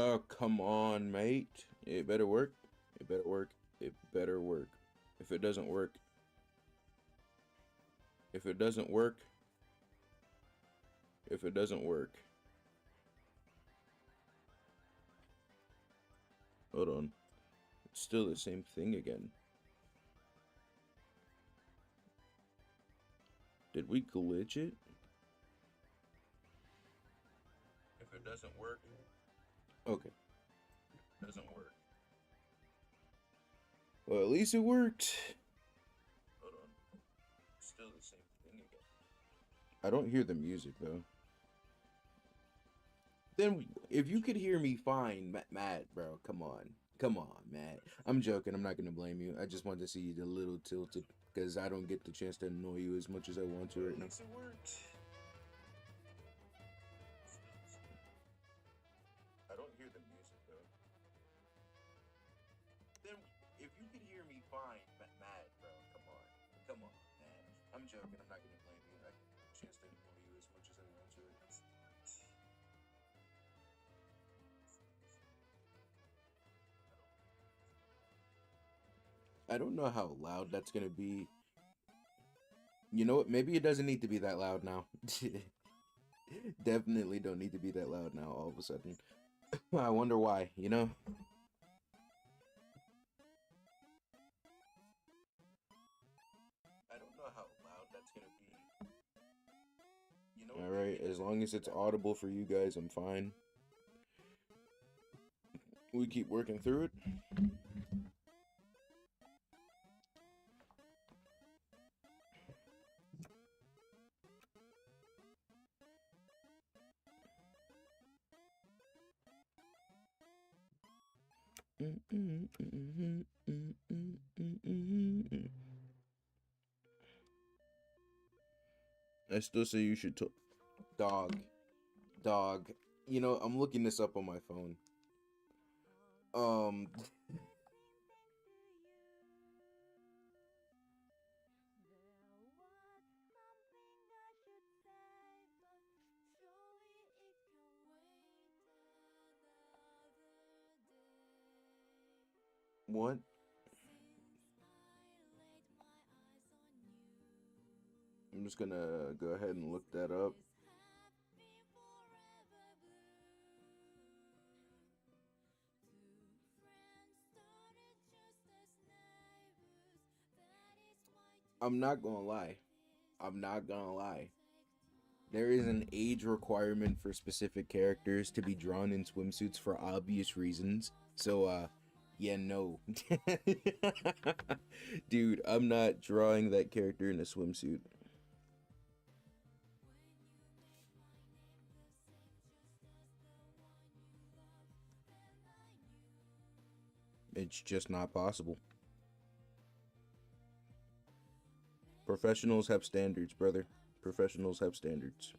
Oh, come on, mate. It better work. It better work. It better work. If it doesn't work, if it doesn't work, if it doesn't work. Hold on. It's still the same thing again. Did we glitch it? If it doesn't work. Okay. It doesn't work. Well, at least it worked. Hold on. It's still the same thing again. I don't hear the music though. Then, if you could hear me fine, Matt, bro, come on. Come on, Matt. I'm joking. I'm not going to blame you. I just wanted to see you a little tilted because I don't get the chance to annoy you as much as I want to right now. It worked. I don't hear the music though. Then, if you could hear me fine, Matt, bro, come on. Come on, man. I'm joking. I'm not going to blame you. I get the chance to annoy you as much as I want to right now. I don't know how loud that's gonna be. You know what? Maybe it doesn't need to be that loud now. Definitely don't need to be that loud now all of a sudden. I wonder why, you know? I don't know how loud that's gonna be. You know, alright, as long as it's audible for you guys, I'm fine. We keep working through it. I still say you should talk. Dog. You know, I'm looking this up on my phone. Um. What? I'm just gonna go ahead and look that up. I'm not gonna lie. I'm not gonna lie. There is an age requirement for specific characters to be drawn in swimsuits for obvious reasons. So, yeah, no. Dude, I'm not drawing that character in a swimsuit. It's just not possible. Professionals have standards, brother. Professionals have standards.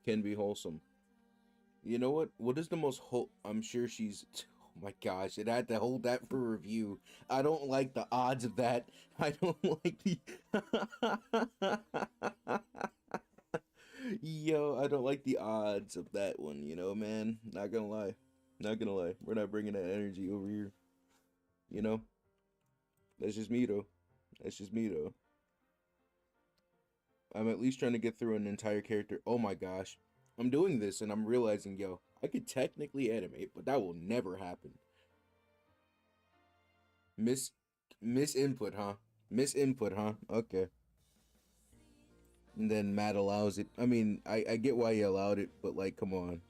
Can be wholesome. You know what? What is the most I'm sure she's. Oh my gosh, it had to hold that for review. I don't like the odds of that. I don't like the. Yo, I don't like the odds of that one, you know, man. Not gonna lie. Not gonna lie. We're not bringing that energy over here. You know? That's just me, though. That's just me, though. I'm at least trying to get through an entire character. Oh my gosh. I'm doing this and I'm realizing, yo, I could technically animate, but that will never happen. Miss input, huh? Miss input, huh? Okay. And then Matt allows it. I mean, I get why he allowed it, but like, come on.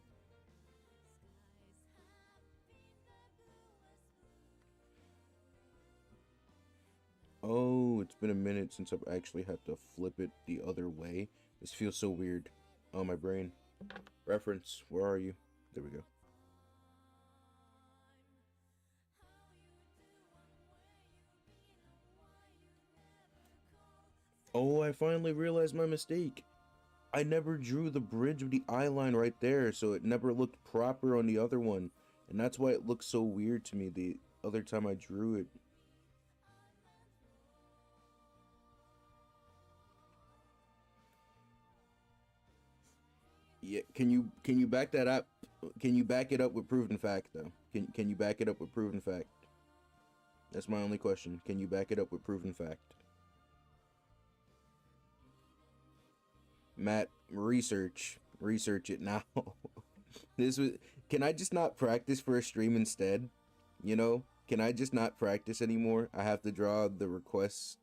Oh, it's been a minute since I've actually had to flip it the other way. This feels so weird. Oh, my brain. Reference, where are you? There we go. Oh, I finally realized my mistake. I never drew the bridge of the eye line right there, so it never looked proper on the other one. And that's why it looked so weird to me the other time I drew it. Yeah, can you back that up? Can you back it up with proven fact though? Can you back it up with proven fact? That's my only question. Can you back it up with proven fact? Matt, research it now. This was. Can I just not practice for a stream instead? You know, can I just not practice anymore? I have to draw the request.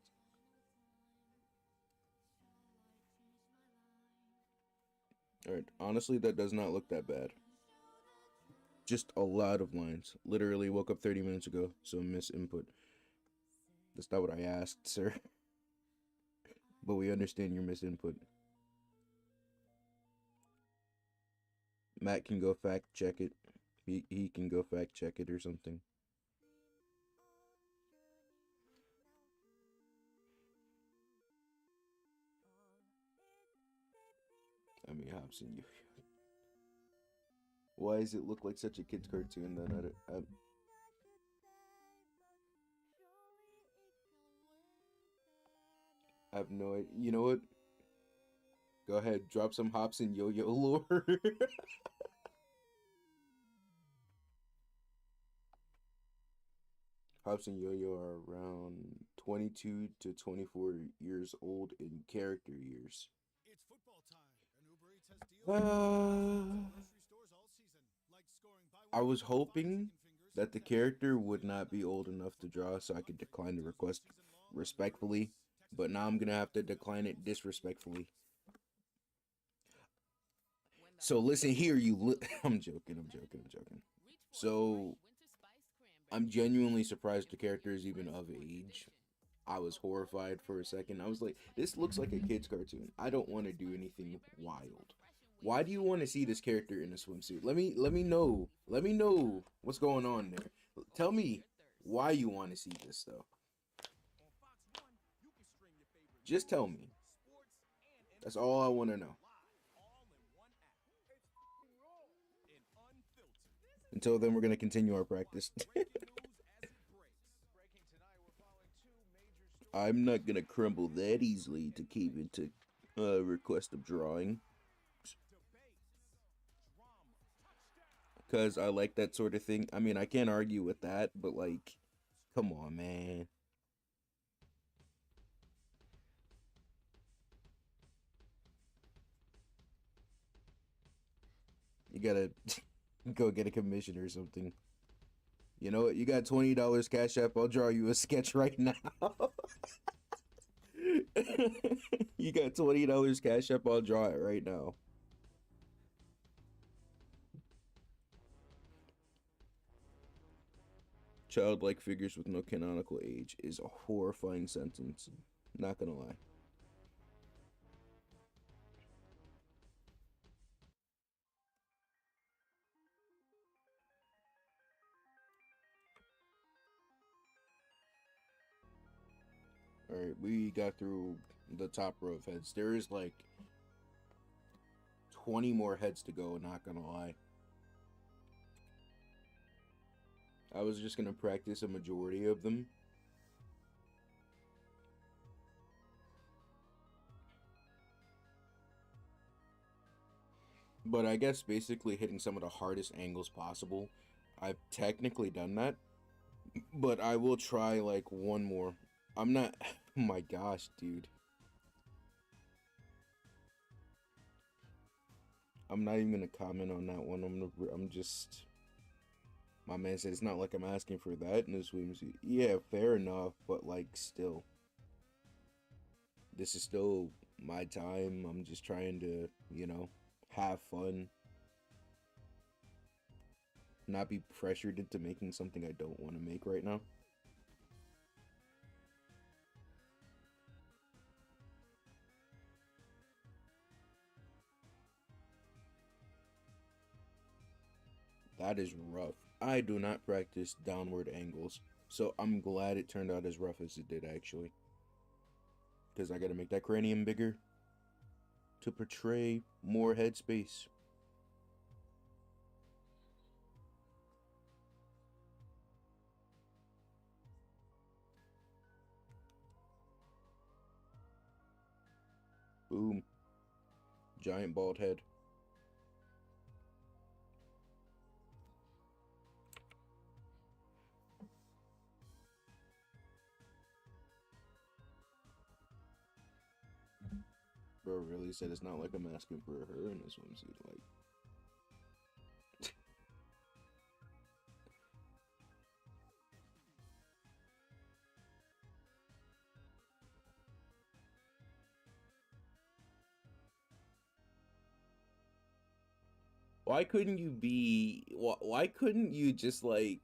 All right, honestly, that does not look that bad. Just a lot of lines. Literally woke up 30 minutes ago, so miss input. That's not what I asked, sir. But we understand your miss input. Matt can go fact check it. He can go fact check it or something. I mean, Hobson, you. Why does it look like such a kid's cartoon then? I have no idea. You know what? Go ahead, drop some Hobson yo-yo lore. Hobson yo-yo are around 22 to 24 years old in character years. I was hoping that the character would not be old enough to draw so I could decline the request respectfully, but now I'm gonna have to decline it disrespectfully. So listen here, I'm joking. So I'm genuinely surprised the character is even of age. I was horrified for a second. I was like, this looks like a kid's cartoon. I don't want to do anything wild. Why do you want to see this character in a swimsuit? Let me know. Let me know what's going on there. Tell me why you want to see this though. Just tell me. That's all I want to know. Until then, we're gonna continue our practice. I'm not gonna crumble that easily to keep it to request of drawing. Because I like that sort of thing. I mean, I can't argue with that, but like, come on, man. You gotta go get a commission or something. You know what? You got $20 Cash App. I'll draw you a sketch right now. You got $20 Cash App. I'll draw it right now. Childlike figures with no canonical age is a horrifying sentence. Not gonna lie. Alright, we got through the top row of heads. There is like 20 more heads to go, not gonna lie. I was just gonna practice a majority of them. But I guess basically hitting some of the hardest angles possible. I've technically done that. But I will try like one more. I'm not. Oh my gosh, dude. I'm not even gonna comment on that one. I'm just. My man said it's not like I'm asking for that in a swimsuit. Yeah, fair enough, but like still. This is still my time. I'm just trying to, have fun. Not be pressured into making something I don't want to make right now. That is rough. I do not practice downward angles, so I'm glad it turned out as rough as it did, actually. Because I gotta make that cranium bigger. to portray more headspace. Boom. Giant bald head. Bro really said it's not like I'm asking for her in a swimsuit. Like, why couldn't you be? Why couldn't you just like,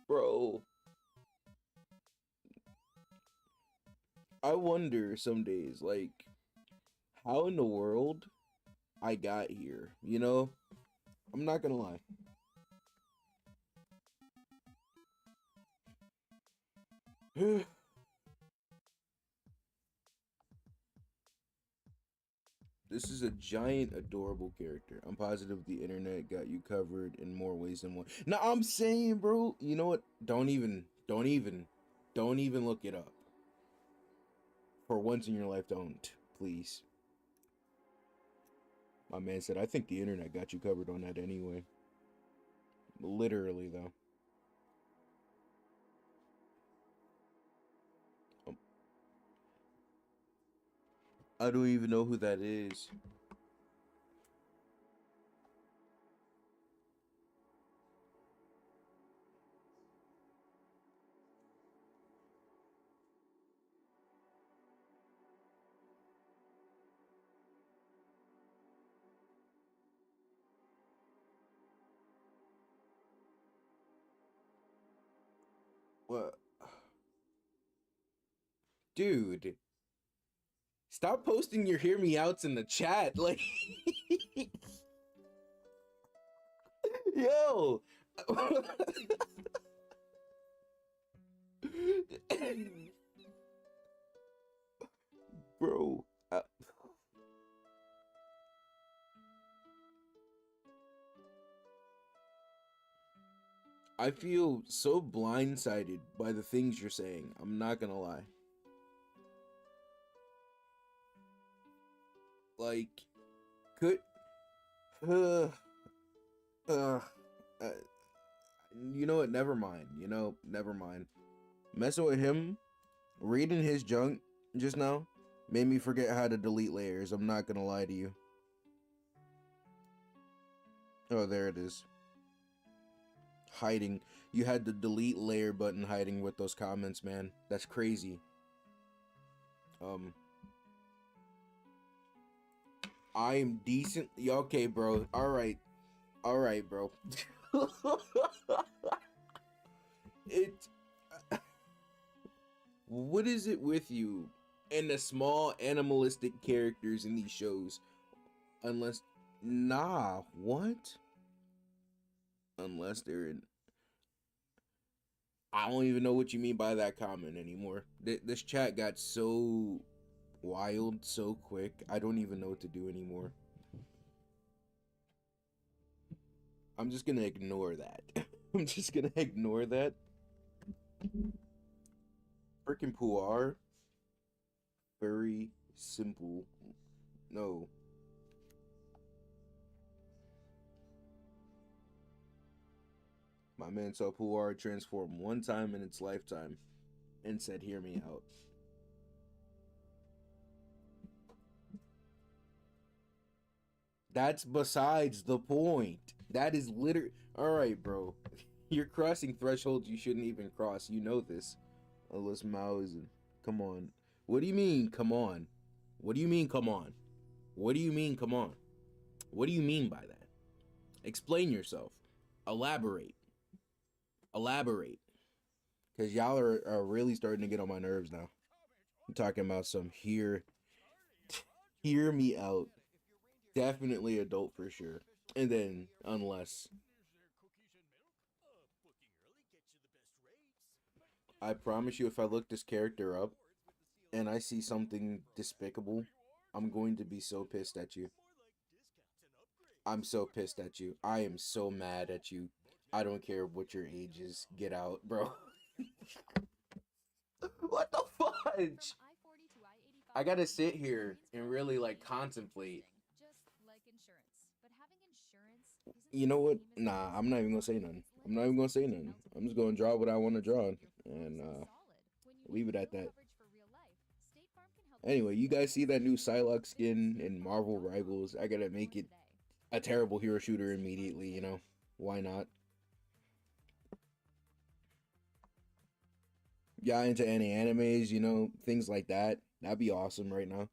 bro? I wonder some days, like, how in the world I got here. You know, I'm not gonna lie. This is a giant, adorable character. I'm positive the internet got you covered in more ways than one. No, I'm saying, bro, you know what? Don't even look it up. For once in your life, don't. Please. My man said, I think the internet got you covered on that anyway. Literally, though. Um, I don't even know who that is. What? Dude, stop posting your hear me outs in the chat. Like, yo. Bro, I feel so blindsided by the things you're saying. I'm not gonna lie. Like, could, uh, uh, uh, you know what? Never mind. You know, never mind. Messing with him, reading his junk just now, made me forget how to delete layers. I'm not gonna lie to you. Oh, there it is. Hiding. You had the delete layer button hiding with those comments, man. That's crazy. I'm decent. Okay, bro. All right. All right, bro. it. What is it with you and the small animalistic characters in these shows? Unless, nah, what? Unless they're in. I don't even know what you mean by that comment anymore. This chat got so wild so quick. I don't even know what to do anymore. I'm just gonna ignore that. I'm just gonna ignore that. Freaking Puar. Very simple. No. My man saw Puar transform one time in its lifetime and said, hear me out. That's besides the point. That is literally. Alright, bro. You're crossing thresholds you shouldn't even cross. You know this. Unless Mao is. Come on. What do you mean, come on? What do you mean, come on? What do you mean, come on? What do you mean by that? Explain yourself. Elaborate. Elaborate. Because y'all are really starting to get on my nerves now. I'm talking about some hear me out. Definitely adult for sure. And then, unless. I promise you, if I look this character up, and I see something despicable, I'm going to be so pissed at you. I'm so pissed at you. I am so mad at you. I don't care what your age is. Get out, bro. What the fudge? I gotta sit here and really like contemplate. You know what? Nah, I'm not even gonna say nothing. I'm not even gonna say nothing. I'm just gonna draw what I want to draw and leave it at that. Anyway, you guys see that new Psylocke skin in Marvel Rivals? I gotta make it a terrible hero shooter immediately, you know? Why not? Yeah, into any animes, you know, things like that. That'd be awesome right now.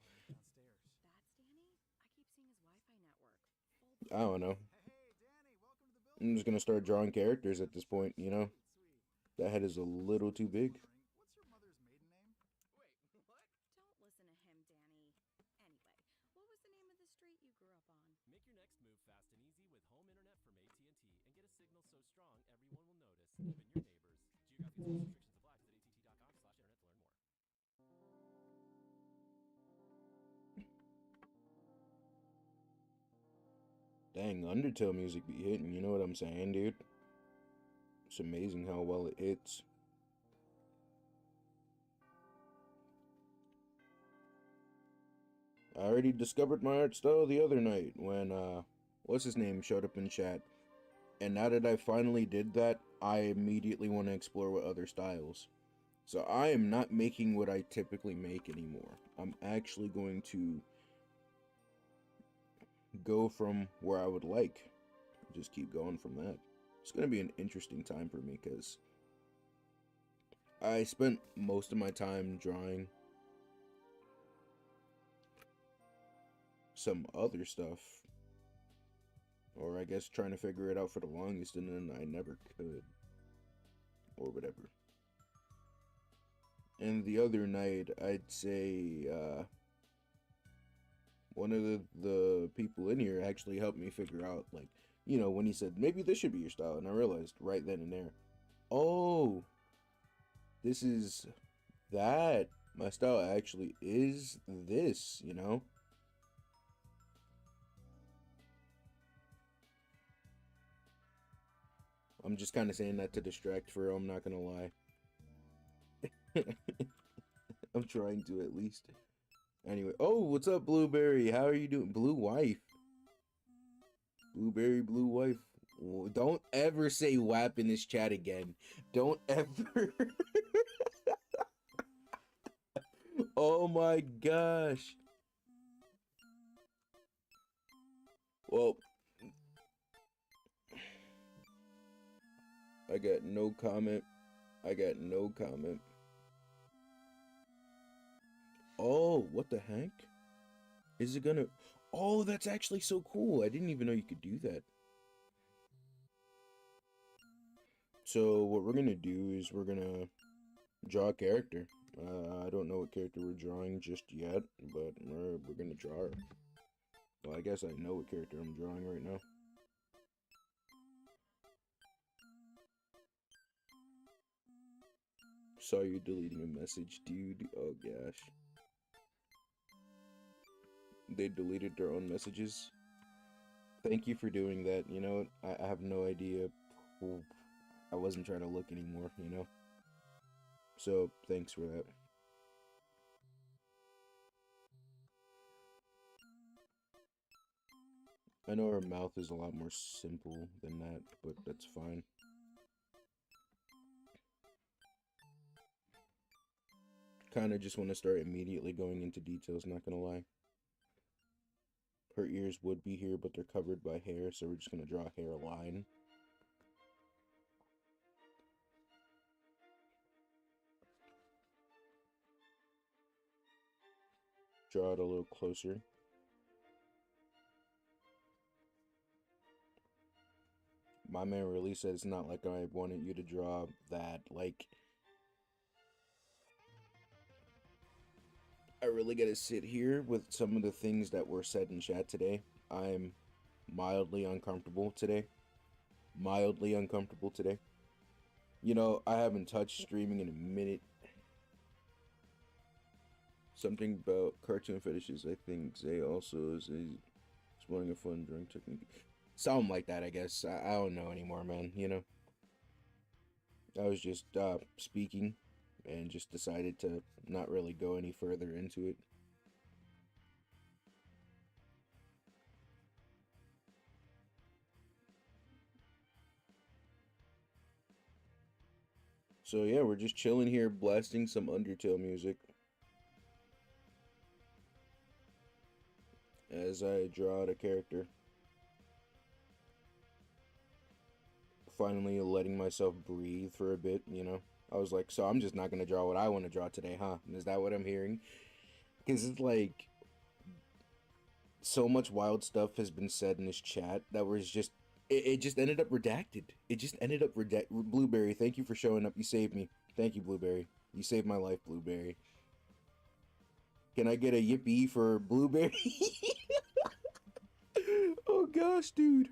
I don't know. I'm just gonna start drawing characters at this point, you know? That head is a little too big. Dang, Undertale music be hitting, you know what I'm saying, dude? It's amazing how well it hits. I already discovered my art style the other night when, what's his name showed up in chat. And now that I finally did that, I immediately want to explore with other styles. So I am not making what I typically make anymore. I'm actually going to go from where I would like. Just keep going from that. It's going to be an interesting time for me because I spent most of my time drawing some other stuff. Or I guess trying to figure it out for the longest and then I never could. Or whatever. And the other night, I'd say, one of the people in here actually helped me figure out, like, you know, when he said, maybe this should be your style. And I realized right then and there, oh, this is that. My style actually is this, you know? I'm just kind of saying that to distract for real, I'm not gonna lie. I'm trying to at least. Anyway, oh, what's up, Blueberry? How are you doing? Blue wife. Blueberry, blue wife. Don't ever say WAP in this chat again. Don't ever. Oh my gosh. Well, I got no comment. I got no comment. Oh, what the heck? Is it gonna... Oh, that's actually so cool. I didn't even know you could do that. So what we're gonna do is we're gonna draw a character. I don't know what character we're drawing just yet, but we're gonna draw her. Well, I guess I know what character I'm drawing right now. Saw you deleting a message, dude. Oh gosh. They deleted their own messages. Thank you for doing that. You know, I have no idea. I wasn't trying to look anymore, you know? So, thanks for that. I know her mouth is a lot more simple than that, but that's fine. Kinda just want to start immediately going into details, not gonna lie. Her ears would be here, but they're covered by hair, so we're just gonna draw a hairline. Draw it a little closer. My man really said it's not like I wanted you to draw that. Like, I really gotta sit here with some of the things that were said in chat today. I'm mildly uncomfortable today. Mildly uncomfortable today. You know, I haven't touched streaming in a minute. Something about cartoon fetishes. I think Zay also is exploring a fun drawing technique. Something like that, I guess. I don't know anymore, man. You know, I was just speaking, and just decided to not really go any further into it. So yeah, we're just chilling here, blasting some Undertale music as I draw out a character. Finally letting myself breathe for a bit, you know. I was like, so I'm just not gonna draw what I want to draw today, huh? Is that what I'm hearing? Because it's like so much wild stuff has been said in this chat that was just it just ended up redacted. It just ended up redacted. Blueberry, thank you for showing up. You saved me. Thank you, Blueberry. You saved my life, Blueberry. Can I get a yippee for Blueberry? Oh gosh, dude.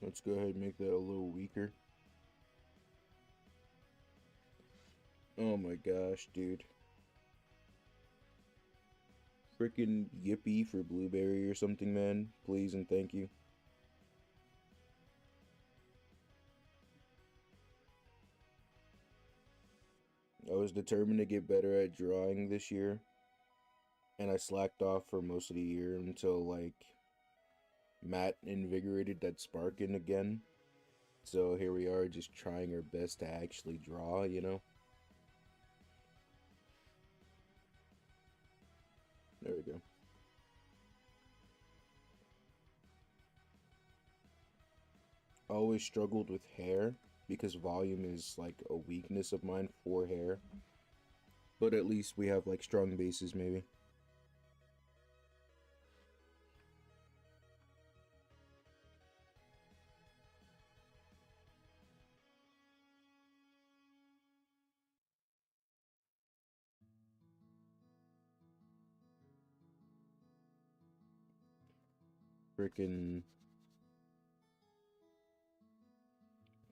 Let's go ahead and make that a little weaker. Oh my gosh, dude. Freaking yippee for Blueberry or something, man. Please and thank you. I was determined to get better at drawing this year, and I slacked off for most of the year until like Matt invigorated that spark in again. So here we are, just trying our best to actually draw, you know? There we go. I always struggled with hair because volume is like a weakness of mine for hair. But at least we have like strong bases, maybe. Freaking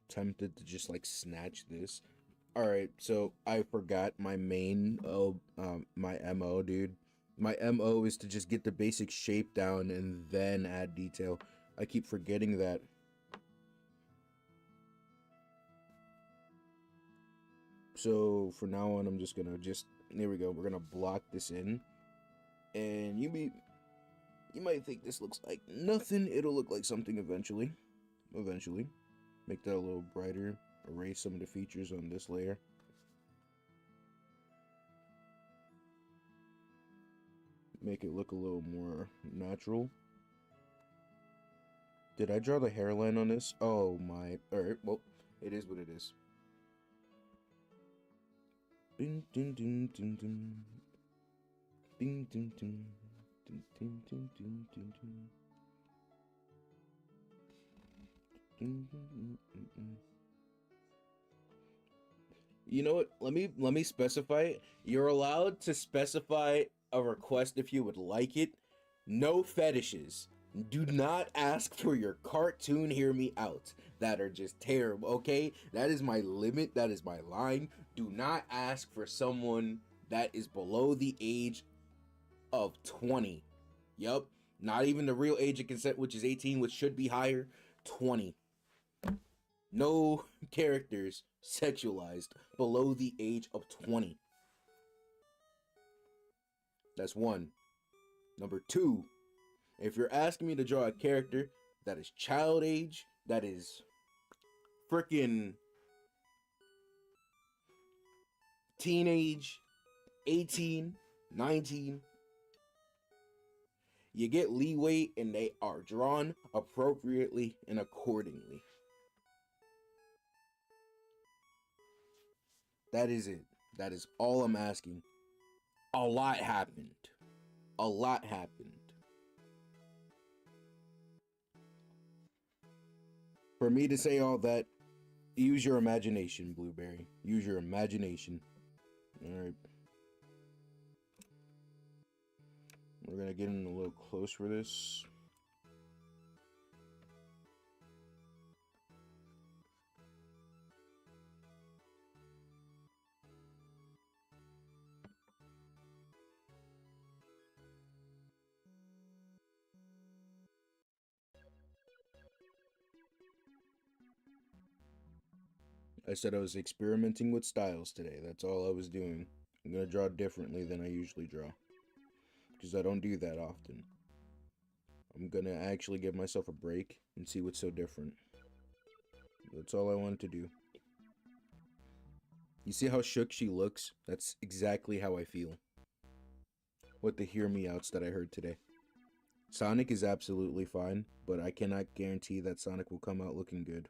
tempted to just like snatch this. All right, so I forgot my main my MO, dude. My MO is to just get the basic shape down and then add detail. I keep forgetting that. So for now on, I'm just gonna there we go. We're gonna block this in, and you might think this looks like nothing. It'll look like something eventually. Eventually, make that a little brighter. Erase some of the features on this layer. Make it look a little more natural. Did I draw the hairline on this? Oh my. Alright, well, it is what it is. Dun, dun, dun, dun, dun. Dun, dun, dun. Dun, dun, dun, dun, dun, dun. Dun, dun, dun, dun, dun. You know what? Let me specify it. You're allowed to specify a request if you would like it. No fetishes. Do not ask for your cartoon hear me out that are just terrible, okay? That is my limit. That is my line. Do not ask for someone that is below the age of 20. Yup. Not even the real age of consent, which is 18, which should be higher. 20. No characters sexualized below the age of 20. That's one. Number two, if you're asking me to draw a character that is child age, that is freaking teenage, 18, 19, you get leeway and they are drawn appropriately and accordingly. That is it. That is all I'm asking. A lot happened. A lot happened. For me to say all that, use your imagination, Blueberry. Use your imagination. Alright. We're gonna get in a little close for this. I said I was experimenting with styles today. That's all I was doing. I'm gonna draw differently than I usually draw. Because I don't do that often. I'm gonna actually give myself a break and see what's so different. That's all I wanted to do. You see how shook she looks? That's exactly how I feel. What the hear me outs that I heard today. Sonic is absolutely fine, but I cannot guarantee that Sonic will come out looking good.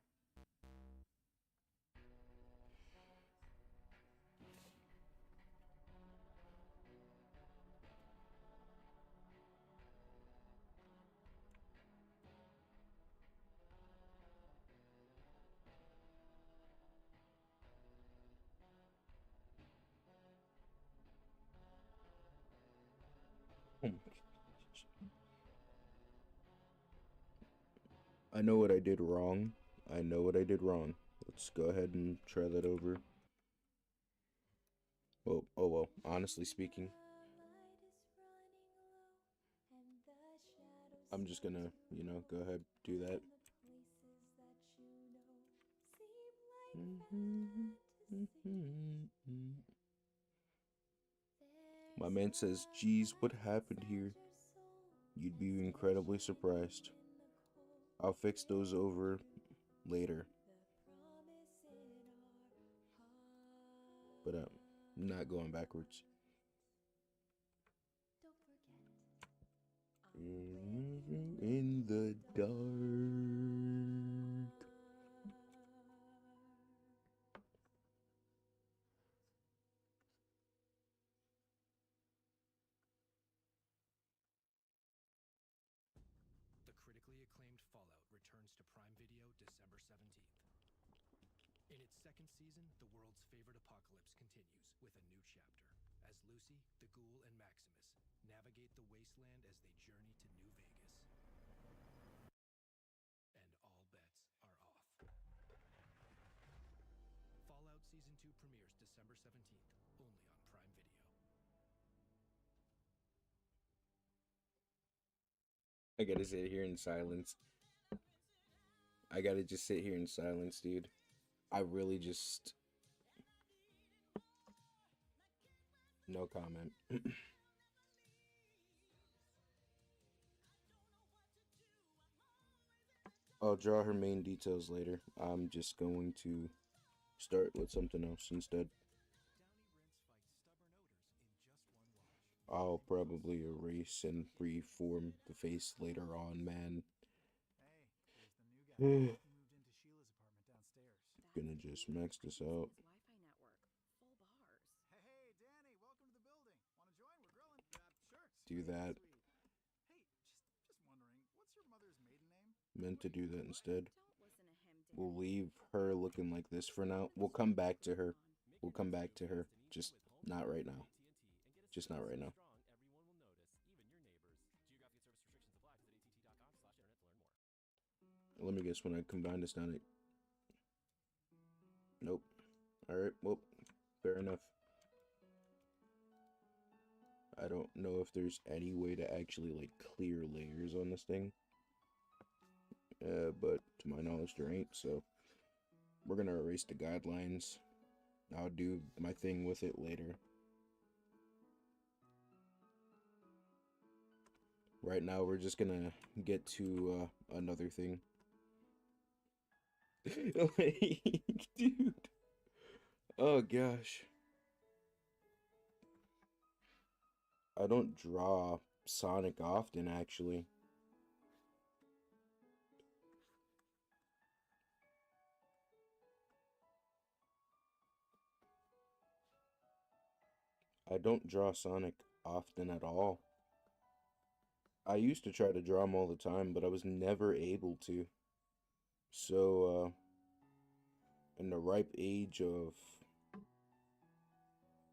Oh my gosh. I know what I did wrong. I know what I did wrong. Let's go ahead and try that over. Well, oh well, honestly speaking, I'm just gonna, go ahead, do that. My man says, geez, what happened here? You'd be incredibly surprised. I'll fix those over later. But I'm not going backwards. In the dark. The critically acclaimed Fallout returns to Prime Video December 17th. In its second season, the world's favorite apocalypse continues with a new chapter, as Lucy, the Ghoul, and Maximus navigate the wasteland as they journey to New Vegas. And all bets are off. Fallout Season 2 premieres December 17th, only on Prime Video. I gotta sit here in silence. I gotta just sit here in silence, dude. I really just. No comment. I'll draw her main details later. I'm just going to start with something else instead. I'll probably erase and reform the face later on, man. Gonna just max this out. Do that. Meant to do that instead. We'll leave her looking like this for now. We'll come back to her. We'll come back to her. Just not right now. Just not right now. Let me guess, when I combine this down, it... Nope. Alright, well, fair enough. I don't know if there's any way to actually, like, clear layers on this thing. But to my knowledge, there ain't, so we're gonna erase the guidelines. I'll do my thing with it later. Right now, we're just gonna get to another thing. Like, dude. Oh gosh. I don't draw Sonic often, actually. I don't draw Sonic often at all. I used to try to draw him all the time, but I was never able to. So, in the ripe age of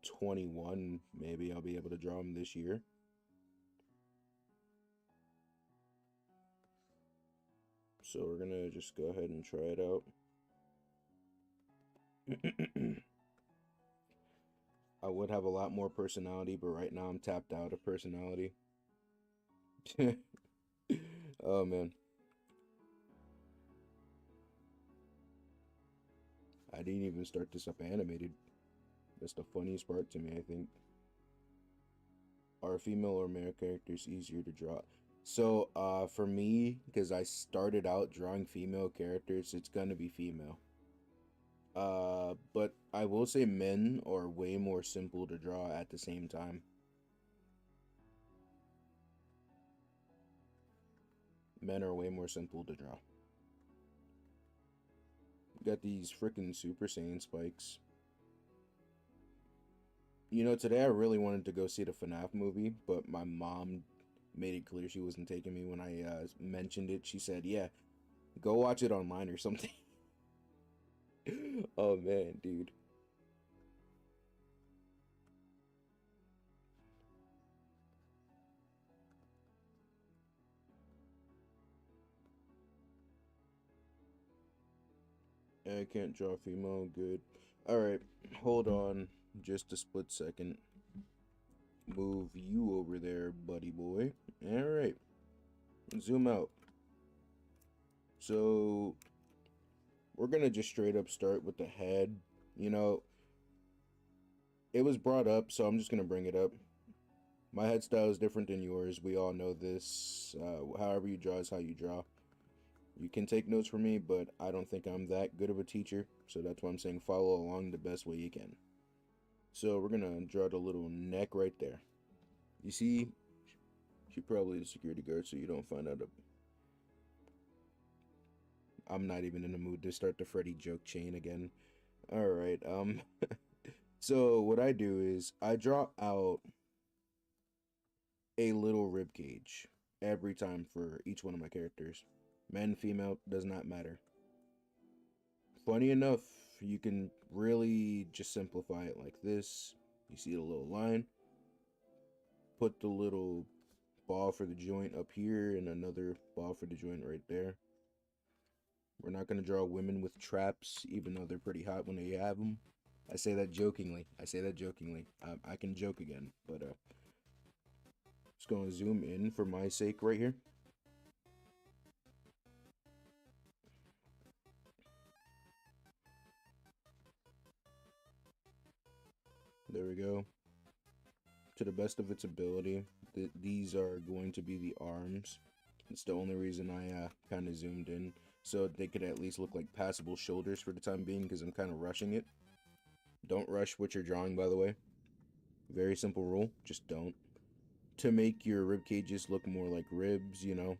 21, maybe I'll be able to draw him this year. So we're gonna just go ahead and try it out. I would have a lot more personality, but right now I'm tapped out of personality. Oh man. I didn't even start this up animated. That's the funniest part to me, I think. Are female or male characters easier to draw? So, for me, because I started out drawing female characters, it's gonna be female. But I will say men are way more simple to draw at the same time. Men are way more simple to draw. Got these freaking Super Saiyan spikes. You know, today I really wanted to go see the FNAF movie, but my mom made it clear she wasn't taking me when I mentioned it. She said, yeah, go watch it online or something. Oh man, dude. I can't draw female. Good. Alright, hold on just a split second. Move you over there, buddy boy. Alright, zoom out. So, we're gonna just straight up start with the head. You know, it was brought up, so I'm just gonna bring it up. My head style is different than yours. We all know this. However you draw is how you draw. You can take notes from me, but I don't think I'm that good of a teacher. So that's why I'm saying follow along the best way you can. So we're going to draw the little neck right there. You see, she probably is a security guard, so you don't find out. I'm not even in the mood to start the Freddy joke chain again. Alright, so what I do is I draw out a little rib cage every time for each one of my characters. Men, female, does not matter. Funny enough, you can really just simplify it like this. You see the little line. Put the little ball for the joint up here and another ball for the joint right there. We're not going to draw women with traps, even though they're pretty hot when they have them. I say that jokingly. I can joke again, but just going to zoom in for my sake right here. There we go. To the best of its ability, these are going to be the arms. It's the only reason I kind of zoomed in, so they could at least look like passable shoulders for the time being, because I'm kind of rushing it. Don't rush what you're drawing, by the way. Very simple rule, just don't. To make your rib cages look more like ribs, you know,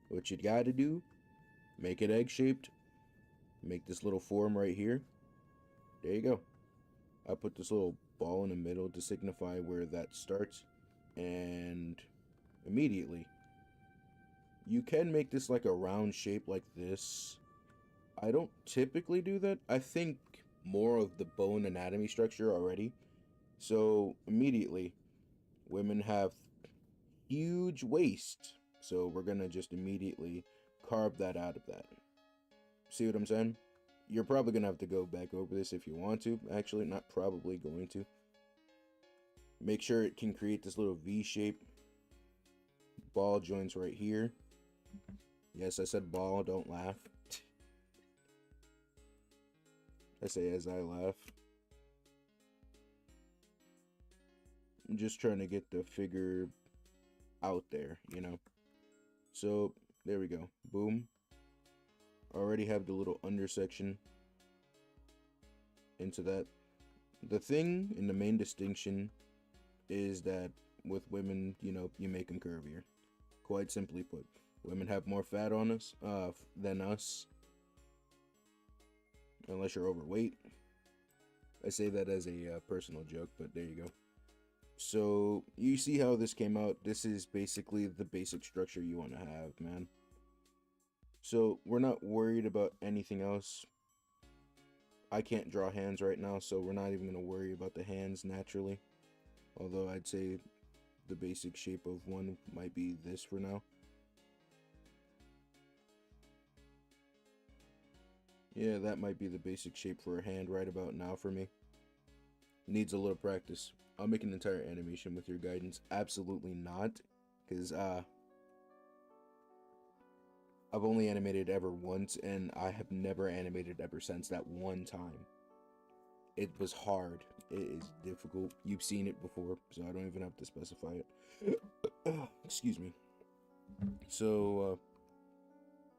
what you gotta do, make it egg-shaped. Make this little form right here. There you go. I put this little ball in the middle to signify where that starts, and immediately you can make this like a round shape like this. I don't typically do that. I think more of the bone anatomy structure already. So immediately women have huge waist, so we're gonna just immediately carve that out of that. See what I'm saying? You're probably gonna have to go back over this if you want to. Actually, not probably going to. Make sure it can create this little V shape. Ball joints right here. Yes, I said ball, don't laugh. I say as I laugh. I'm just trying to get the figure out there, you know. So, there we go. Boom. Already have the little undersection into that. The thing and the main distinction is that with women, you know, you make them curvier. Quite simply put, women have more fat on us than us, unless you're overweight. I say that as a personal joke, but there you go. So you see how this came out. This is basically the basic structure you want to have, man. So we're not worried about anything else. I can't draw hands right now, so we're not even going to worry about the hands naturally. Although I'd say the basic shape of one might be this for now. Yeah, that might be the basic shape for a hand right about now for me. Needs a little practice. I'll make an entire animation with your guidance. Absolutely not. Because, I've only animated ever once, and I have never animated ever since that one time. It was hard. It is difficult. You've seen it before, so I don't even have to specify it. Excuse me. So,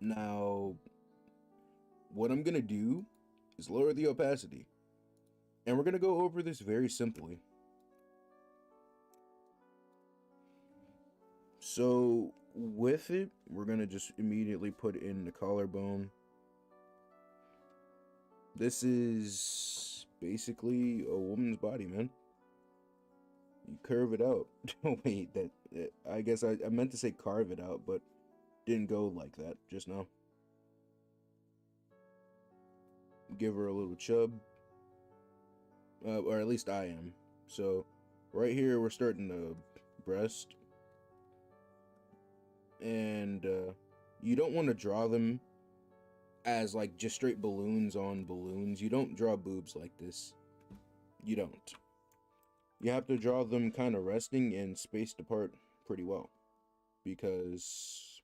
now, what I'm gonna do is lower the opacity. And we're gonna go over this very simply. So, with it, we're gonna just immediately put in the collarbone. This is basically a woman's body, man. You curve it out. Wait, I guess I meant to say carve it out, but didn't go like that just now. Give her a little chub, or at least I am. So, right here we're starting the breast, and you don't want to draw them as like just straight balloons on balloons. You don't draw boobs like this. You don't. You have to draw them kind of resting and spaced apart pretty well, because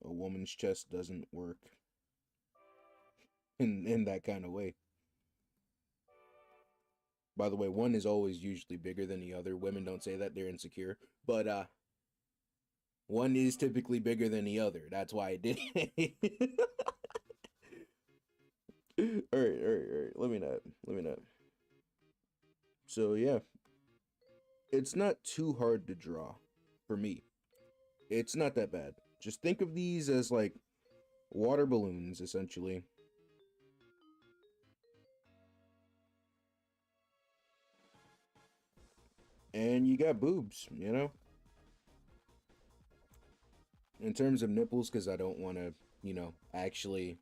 a woman's chest doesn't work in that kind of way. By the way, one is always usually bigger than the other. Women don't say that, they're insecure, but one is typically bigger than the other. That's why I did it. All right. Let me not. So yeah, it's not too hard to draw for me. It's not that bad. Just think of these as like water balloons, essentially. And you got boobs, you know? In terms of nipples, because I don't want to, actually,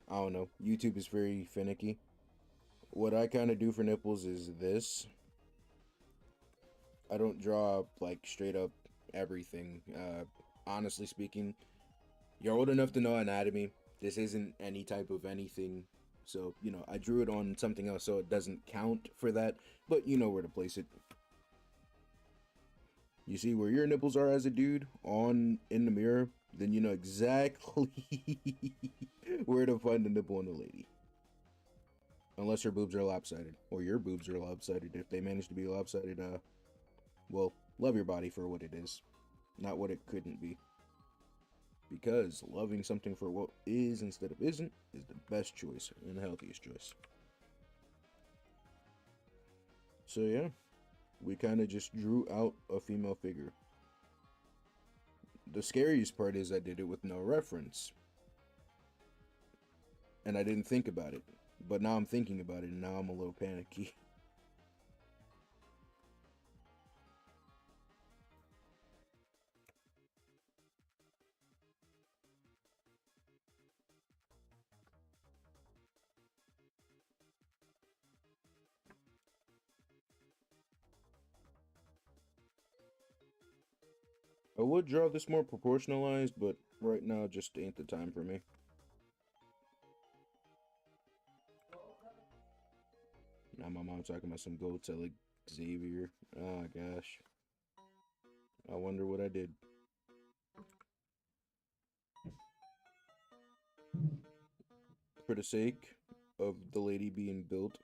I don't know. YouTube is very finicky. What I kind of do for nipples is this. I don't draw like straight up everything. Honestly speaking, you're old enough to know anatomy. This isn't any type of anything. So, I drew it on something else, so it doesn't count for that. But you know where to place it. You see where your nipples are as a dude on in the mirror, then you know exactly where to find the nipple on the lady. Unless her boobs are lopsided, or your boobs are lopsided. If they manage to be lopsided, well, love your body for what it is, not what it couldn't be. Because loving something for what is instead of isn't is the best choice and the healthiest choice. So yeah, we kind of just drew out a female figure. The scariest part is I did it with no reference. And I didn't think about it. But now I'm thinking about it, and now I'm a little panicky. I would draw this more proportionalized, but right now just ain't the time for me. Now my mom talking about some goats like Xavier. Oh gosh. I wonder what I did. For the sake of the lady being built,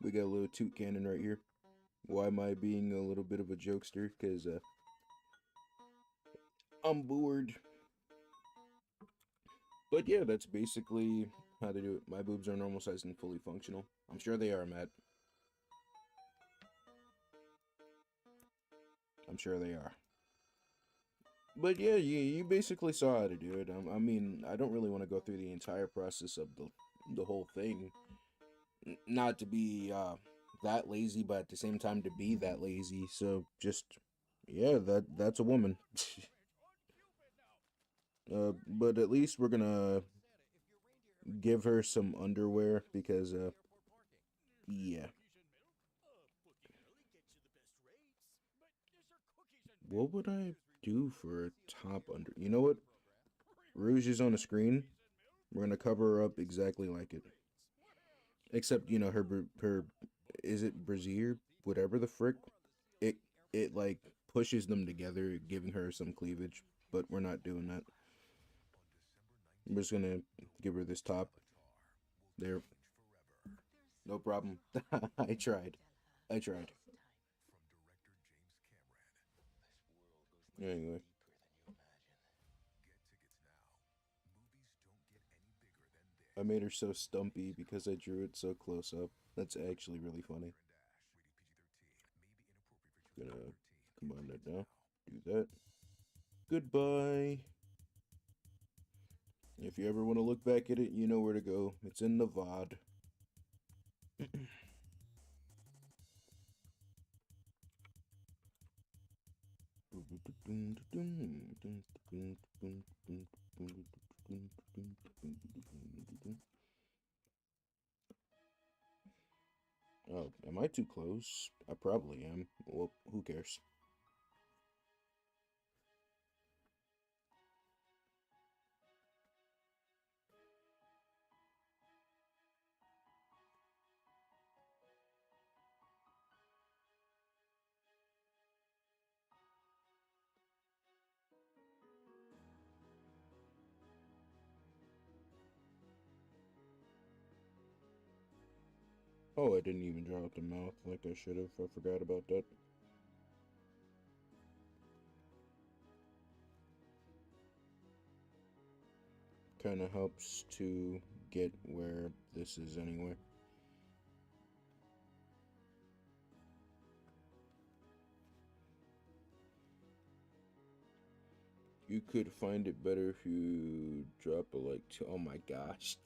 we got a little toot cannon right here. Why am I being a little bit of a jokester? Because I'm bored. But yeah, that's basically how to do it. My boobs are normal sized and fully functional. I'm sure they are, Matt. I'm sure they are. But yeah, you basically saw how to do it. I mean, I don't really want to go through the entire process of the whole thing. Not to be that lazy, but at the same time to be that lazy. So just yeah, that's a woman. But at least we're gonna give her some underwear because yeah. What would I do for a top under? You know what? Rouge is on the screen. We're gonna cover her up exactly like it. Except her is it brassiere? Whatever the frick. It like pushes them together, giving her some cleavage. But we're not doing that. I'm just gonna give her this top. There. No problem. I tried. I tried. Anyway. I made her so stumpy because I drew it so close up. That's actually really funny. Gonna combine that now. Do that. Goodbye. If you ever want to look back at it, you know where to go. It's in the VOD. Oh, am I too close? I probably am. Well, who cares? Oh, I didn't even draw out the mouth like I should have. I forgot about that. Kind of helps to get where this is anyway. You could find it better if you drop a like two. Oh my gosh.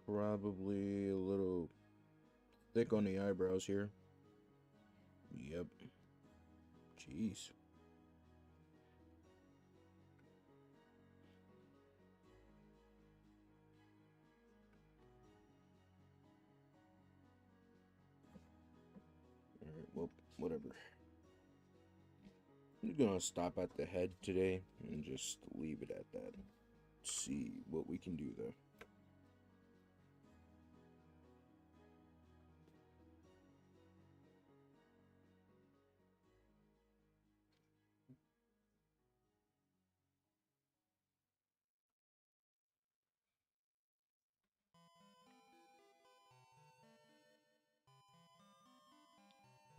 Probably a little thick on the eyebrows here. Yep. Jeez. Alright, well, whatever. I'm gonna stop at the head today and just leave it at that. See what we can do though.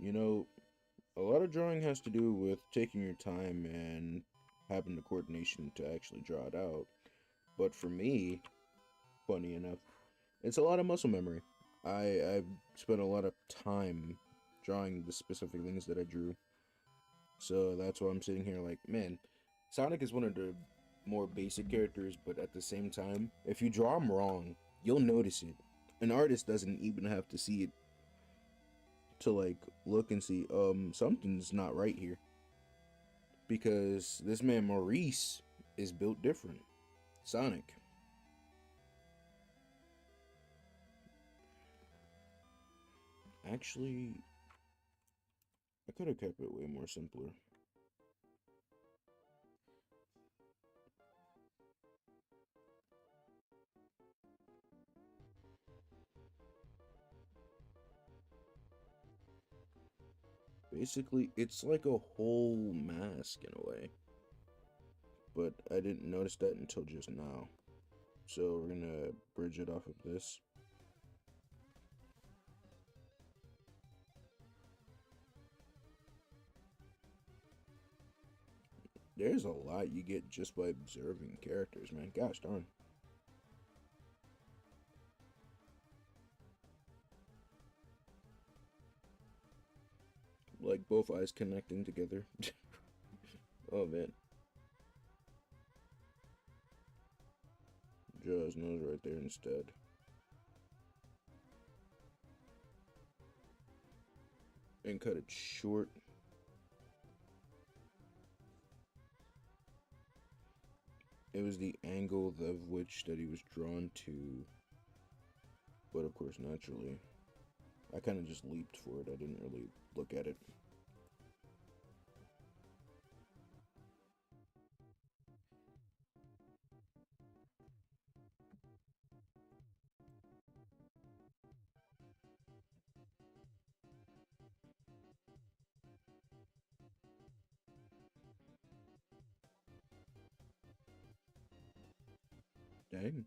You know, a lot of drawing has to do with taking your time and having the coordination to actually draw it out. But for me, funny enough, it's a lot of muscle memory. I've spent a lot of time drawing the specific things that I drew. So that's why I'm sitting here like, man, Sonic is one of the more basic characters, but at the same time, if you draw him wrong, you'll notice it. An artist doesn't even have to see it to like look and see something's not right here, because this man Maurice is built different. Sonic. Actually, I could have kept it way more simpler. Basically, it's like a whole mask in a way. But I didn't notice that until just now. So we're gonna bridge it off of this. There's a lot you get just by observing characters, man. Gosh darn. Like both eyes connecting together. Oh man. Draw his nose right there instead. And cut it short. It was the angle of which that he was drawn to. But of course, naturally. I kind of just leaped for it. I didn't really look at it. Dang.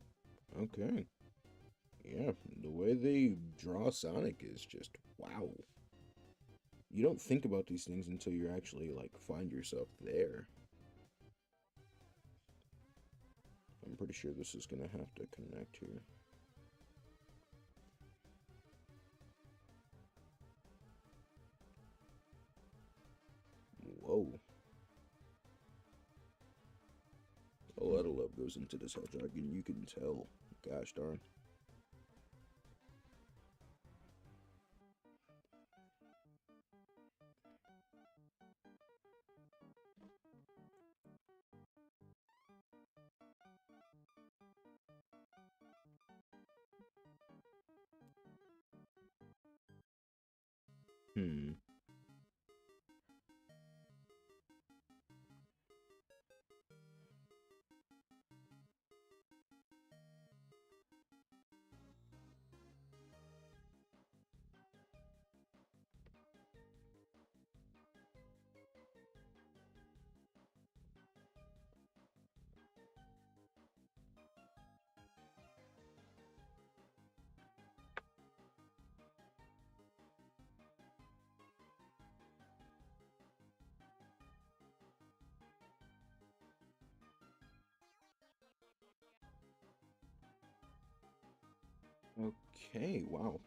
Okay. Yeah, the way they draw Sonic is just wow. You don't think about these things until you actually like find yourself there. I'm pretty sure this is gonna have to connect here. Whoa. A lot of love goes into this hedgehog, and you can tell. Gosh darn. Hmm. Okay, wow.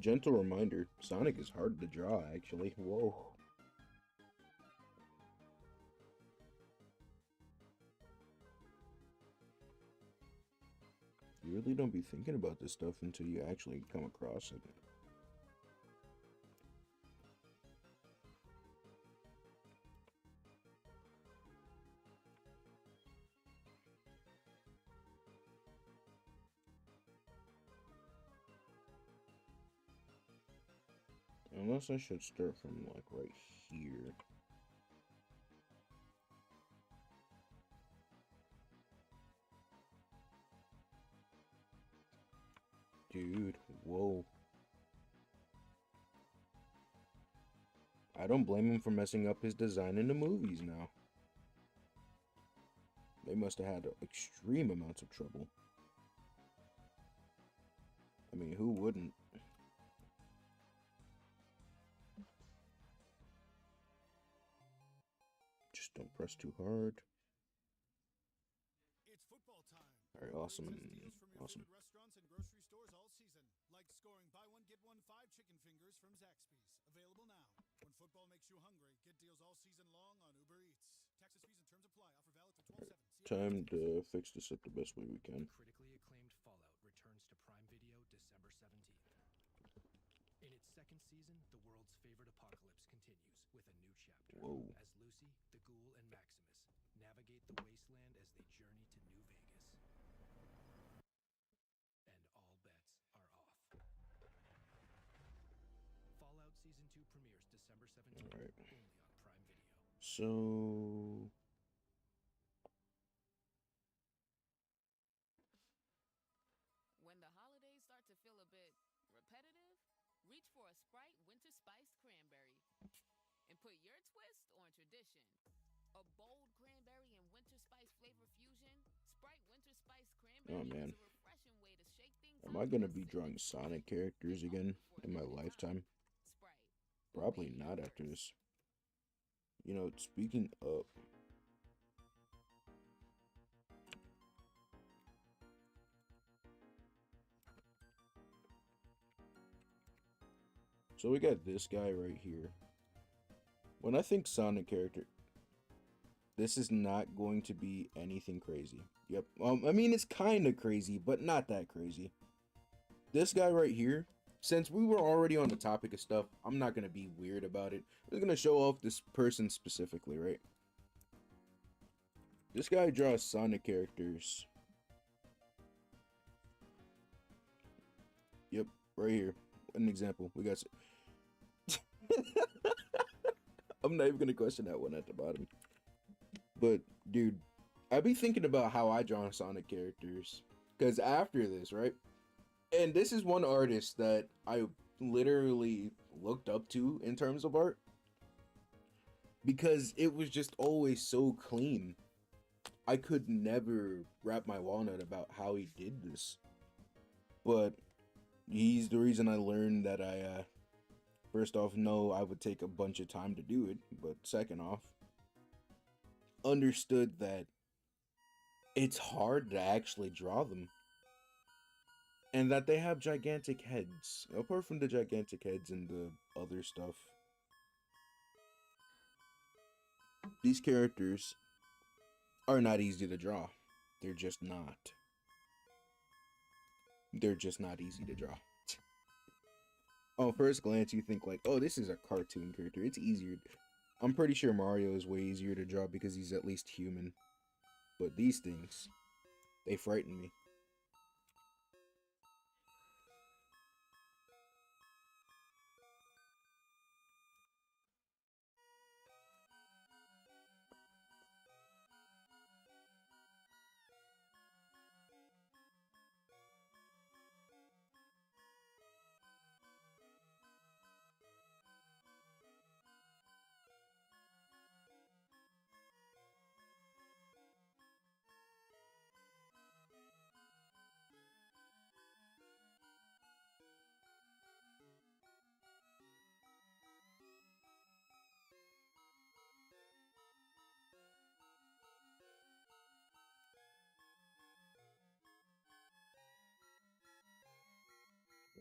Gentle reminder, Sonic is hard to draw, actually. Whoa. You really don't be thinking about this stuff until you actually come across it. Unless I should start from, like, right here. Dude, whoa. I don't blame him for messing up his design in the movies now. They must have had extreme amounts of trouble. I mean, who wouldn't? Just don't press too hard. It's football time. Alright, awesome. Deals from your Awesome. favorite restaurants and grocery stores all season, like scoring buy one get one 5 chicken fingers from Zaxby's. Available now. When football makes you hungry, get deals all season long on Uber Eats. Taxes, fees, and terms apply. Offer valid through 12/7. Time to fix this up the best way we can. Critically acclaimed Fallout returns to Prime Video December 17th. In its second season, the world's favorite apocalypse continues with a new chapter. Whoa. As Lucy, the Ghoul, and Maximus navigate the wasteland as they journey to New Vegas. And all bets are off. Fallout Season 2 premieres December 17th, Alright. only on Prime Video. So... When the holidays start to feel a bit repetitive, reach for a Sprite Winter Spiced Cranberry and put your twist on tradition. A bold cranberry and winter spice flavor fusion, Sprite Winter Spiced Oh, Cranberry man. is a refreshing way to shake things Am up I gonna and be sip drawing it Sonic sweet characters and again open for in a my limited lifetime? time. Sprite. Probably Obey not your after thirst. this. You know, speaking of... So we got this guy right here. When I think Sonic character, this is not going to be anything crazy. Yep. I mean, it's kind of crazy, but not that crazy. This guy right here, since we were already on the topic of stuff, I'm not going to be weird about it. I'm going to show off this person specifically, right? This guy draws Sonic characters. Yep, right here. An example. We got... I'm not even going to question that one at the bottom. But, dude, I be thinking about how I draw Sonic characters. Because after this, right? And this is one artist that I literally looked up to in terms of art because it was just always so clean. I could never wrap my walnut about how he did this. But he's the reason I learned that I, first off, know I would take a bunch of time to do it. But second off, understood that it's hard to actually draw them. And that they have gigantic heads. Apart from the gigantic heads and the other stuff, these characters are not easy to draw. They're just not. They're just not easy to draw. On first glance, you think like, oh, this is a cartoon character. It's easier. I'm pretty sure Mario is way easier to draw because he's at least human. But these things, they frighten me.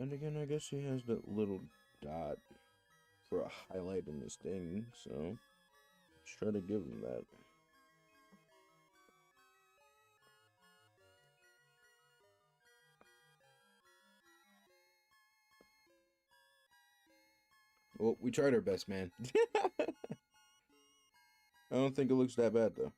And again, I guess he has that little dot for a highlight in this thing, so let's try to give him that. Well, we tried our best, man. I don't think it looks that bad, though.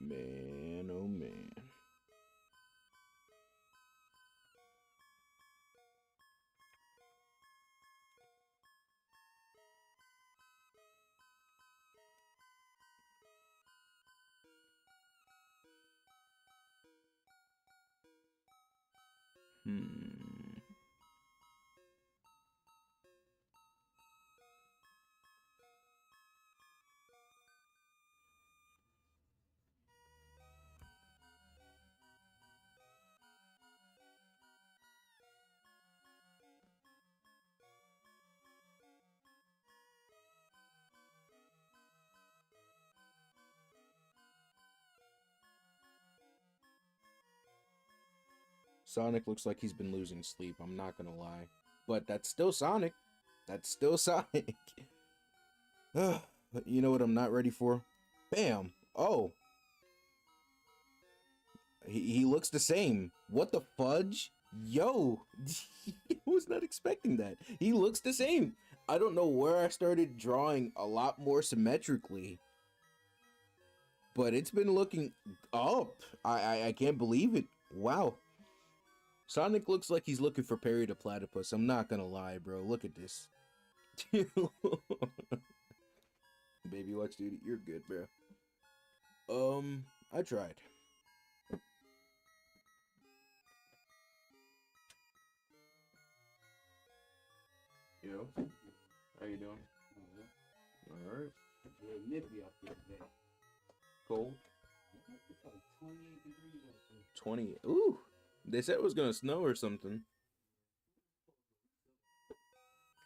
Man, oh man. Hmm. Sonic looks like he's been losing sleep, I'm not gonna lie. But that's still Sonic. That's still Sonic. But you know what I'm not ready for? Bam! Oh! He looks the same. What the fudge? Yo! I was not expecting that. He looks the same. I don't know where I started drawing a lot more symmetrically. But it's been looking up. I can't believe it. Wow. Sonic looks like he's looking for Perry the Platypus. I'm not gonna lie, bro. Look at this. Baby Watch Duty, you're good, bro. I tried. Yo, how you doing? All right. Yeah, nippy up here today. Cold. It's like 28 degrees up there. 20. Ooh. They said it was gonna snow or something.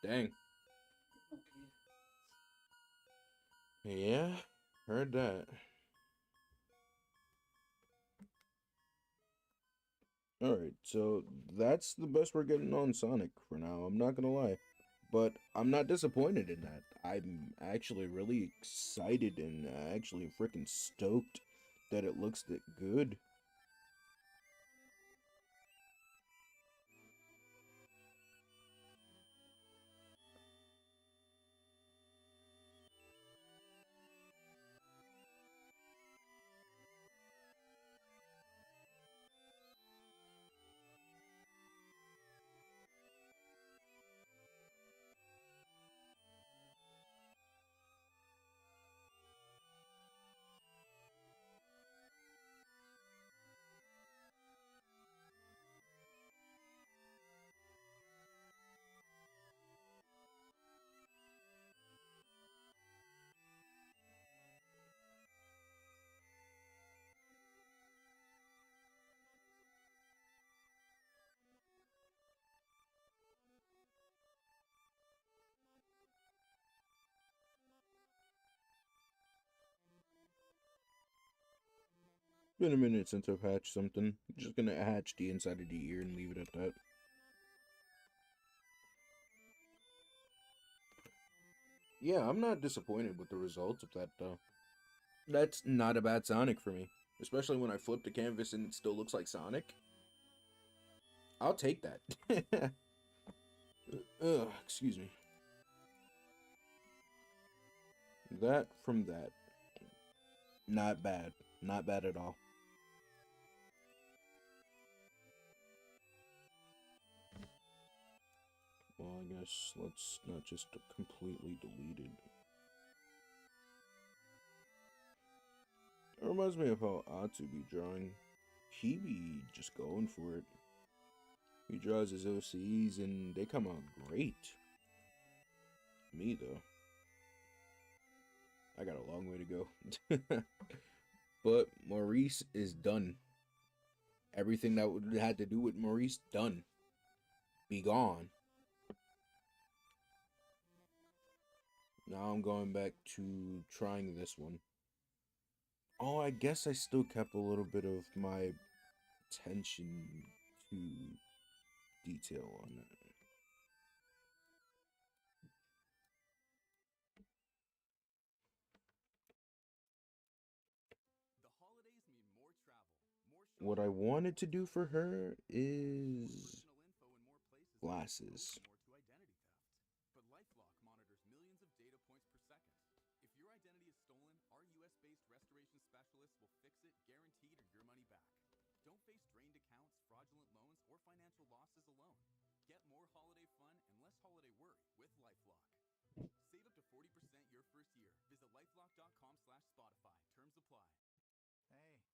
Dang. Okay. Yeah, heard that. Alright, so that's the best we're getting on Sonic for now, I'm not gonna lie. But I'm not disappointed in that. I'm actually really excited and actually freaking stoked that it looks that good. Been a minute since I've hatched something. Just gonna hatch the inside of the ear and leave it at that. Yeah, I'm not disappointed with the results of that, though. That's not a bad Sonic for me. Especially when I flip the canvas and it still looks like Sonic. I'll take that. Ugh, excuse me. That from that. Not bad. Not bad at all. Well, I guess let's not just completely delete it. It reminds me of how Atsu be drawing. He be just going for it. He draws his OCs and they come out great. Me, though. I got a long way to go. But Maurice is done. Everything that had to do with Maurice, done. Be gone. Now I'm going back to trying this one. Oh, I guess I still kept a little bit of my attention to detail on that. What I wanted to do for her is glasses.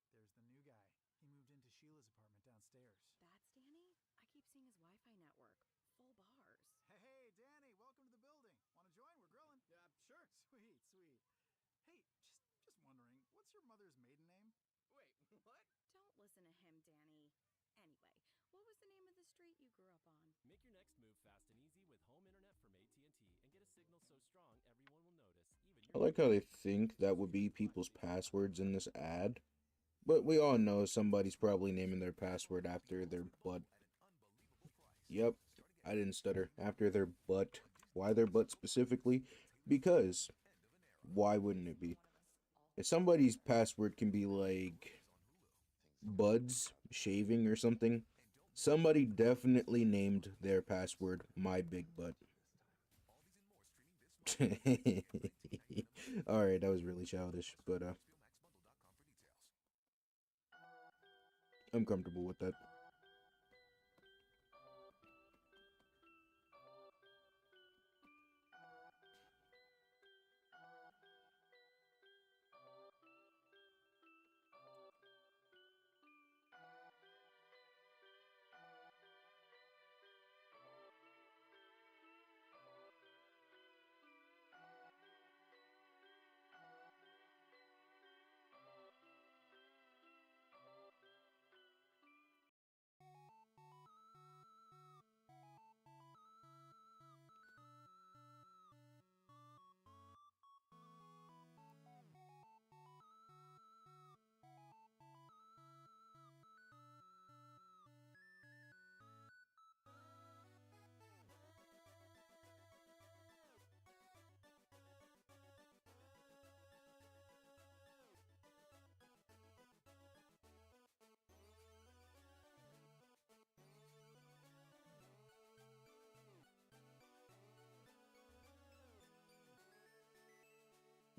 Hey, there's the new guy. He moved into Sheila's apartment downstairs. That's Danny? I keep seeing his Wi-Fi network. Full bars. Hey, Danny, welcome to the building. Want to join? We're grilling. Yeah, sure. Sweet, sweet. Hey, just wondering, what's your mother's maiden name? Wait, what? Don't listen to him, Danny. Anyway, what was the name of the street you grew up on? Make your next move fast and easy with home internet from AT&T and get a signal so strong everyone will notice, even I like how they think that would be people's passwords in this ad. But we all know somebody's probably naming their password after their butt. Yep, I didn't stutter. After their butt. Why their butt specifically? Because why wouldn't it be? If somebody's password can be like Buds shaving or something, somebody definitely named their password My Big Butt. Alright, that was really childish, but I'm comfortable with that.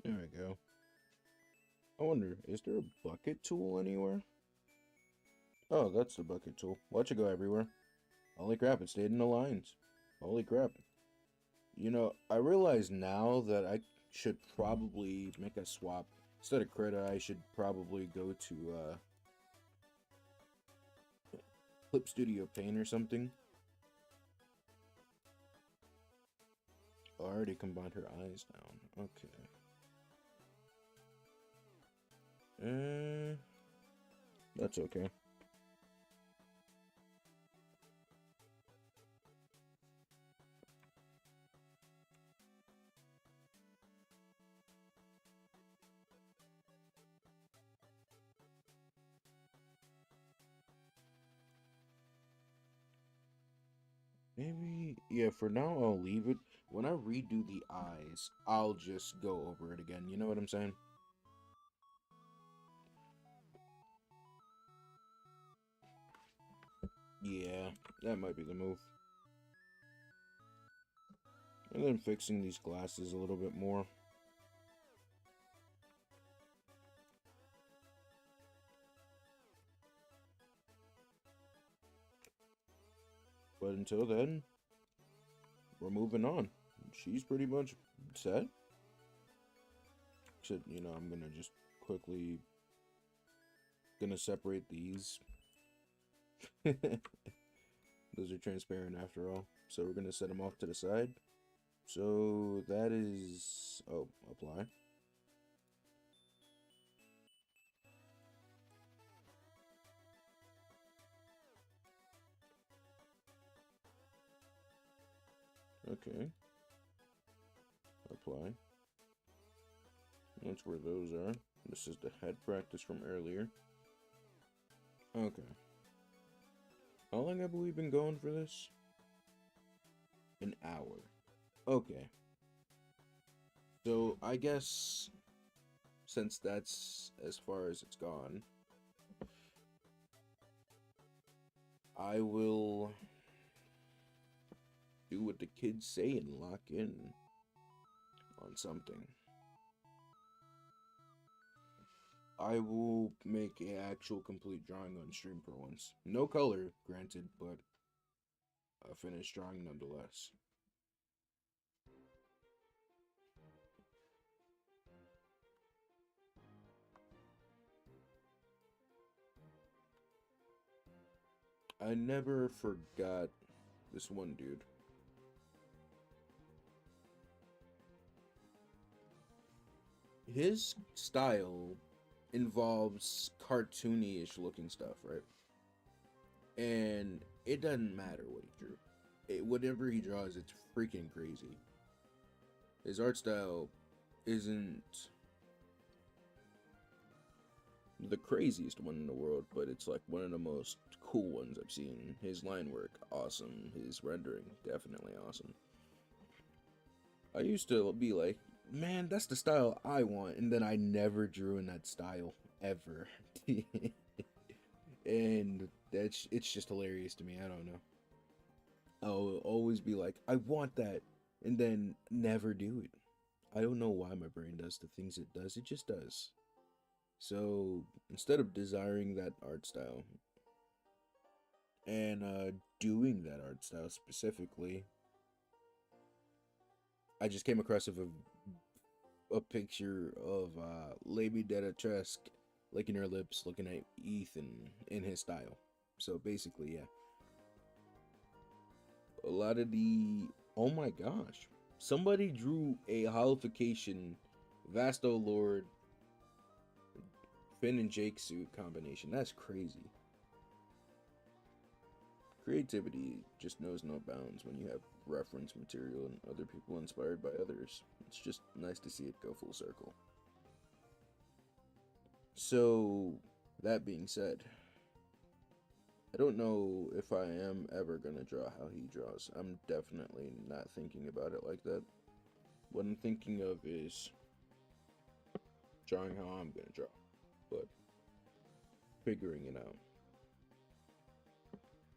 There we go. I wonder, is there a bucket tool anywhere? Oh, that's the bucket tool. Watch it go everywhere. Holy crap, it stayed in the lines. Holy crap. You know, I realize now that I should probably make a swap. Instead of Krita, I should probably go to Clip Studio Paint or something. Oh, I already combined her eyes down. Okay. That's okay. Maybe, yeah, for now I'll leave it. When I redo the eyes, I'll just go over it again. You know what I'm saying? Yeah, that might be the move. And then fixing these glasses a little bit more. But until then, we're moving on. She's pretty much set. Except, you know, I'm gonna just quickly gonna separate these. Those are transparent after all. So we're gonna set them off to the side. So that is, oh, apply. Okay. Apply. That's where those are. This is the head practice from earlier. Okay. How long have we been going for this? An hour. Okay. So I guess since that's as far as it's gone, I will do what the kids say and lock in on something. I will make an actual complete drawing on stream for once. No color, granted, but a finished drawing nonetheless. I never forgot this one dude. His style involves cartoony-ish looking stuff, right? And it doesn't matter what he drew. Whatever he draws, it's freaking crazy. His art style isn't the craziest one in the world, but it's like one of the most cool ones I've seen. His line work, awesome. His rendering, definitely awesome. I used to be like, man, that's the style I want, and then I never drew in that style ever. And it's just hilarious to me. I don't know. I'll always be like, I want that, and then never do it. I don't know why my brain does the things it does. It just does. So instead of desiring that art style and doing that art style specifically, I just came across a picture of Lady Dimitrescu licking her lips, looking at Ethan in his style. So basically, yeah. A lot of the, oh my gosh, somebody drew a holification Vasto Lord Finn and Jake suit combination. That's crazy. Creativity just knows no bounds when you have reference material and other people inspired by others. It's just nice to see it go full circle. So, that being said, I don't know if I am ever gonna draw how he draws. I'm definitely not thinking about it like that. What I'm thinking of is drawing how I'm gonna draw, but figuring it out.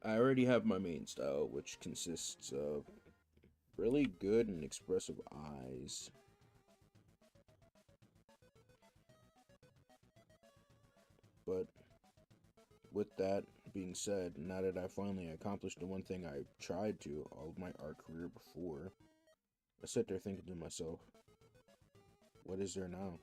I already have my main style, which consists of really good and expressive eyes. But with that being said, now that I finally accomplished the one thing I tried to all of my art career before, I sit there thinking to myself, what is there now?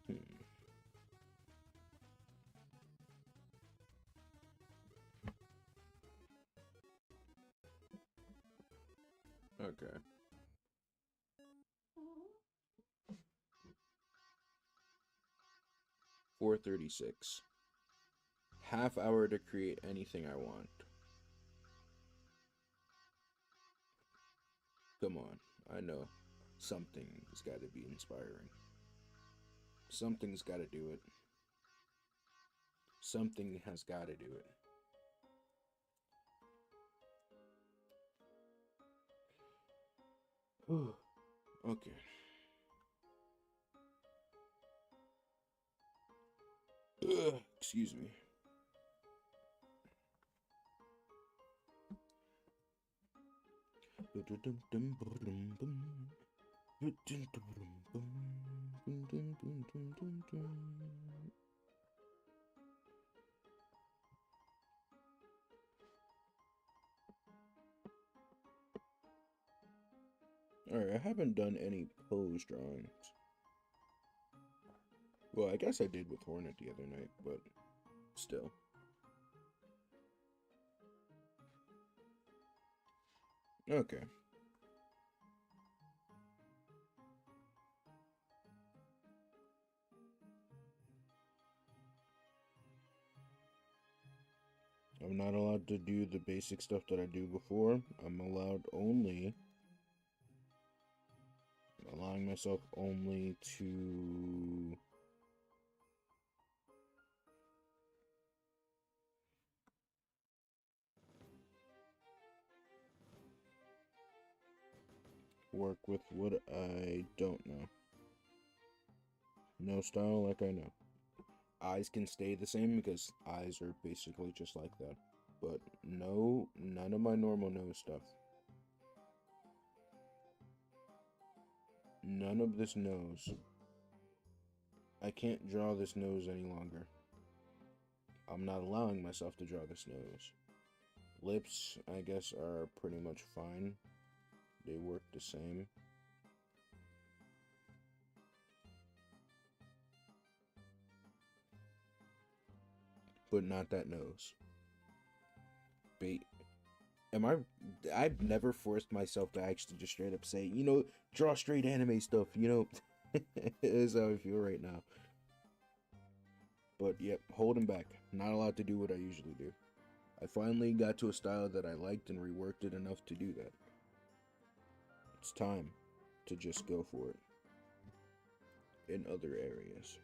Hmm. Okay. 4:36. Half hour to create anything I want. Come on, I know something's got to be inspiring. Something's got to do it. Something has got to do it. Okay. Excuse me. Alright, I haven't done any pose drawings. Well, I guess I did with Hornet the other night, but still. Okay. I'm not allowed to do the basic stuff that I do before. I'm allowing myself only to work with what I don't know. No style like I know. Eyes can stay the same because eyes are basically just like that. But no, none of my normal nose stuff. None of this nose. I can't draw this nose any longer. I'm not allowing myself to draw this nose. Lips, I guess, are pretty much fine. They work the same. But not that nose. I've never forced myself to actually just straight up say, draw straight anime stuff, is how I feel right now. But yep, holding back. Not allowed to do what I usually do. I finally got to a style that I liked and reworked it enough to do that. It's time to just go for it in other areas.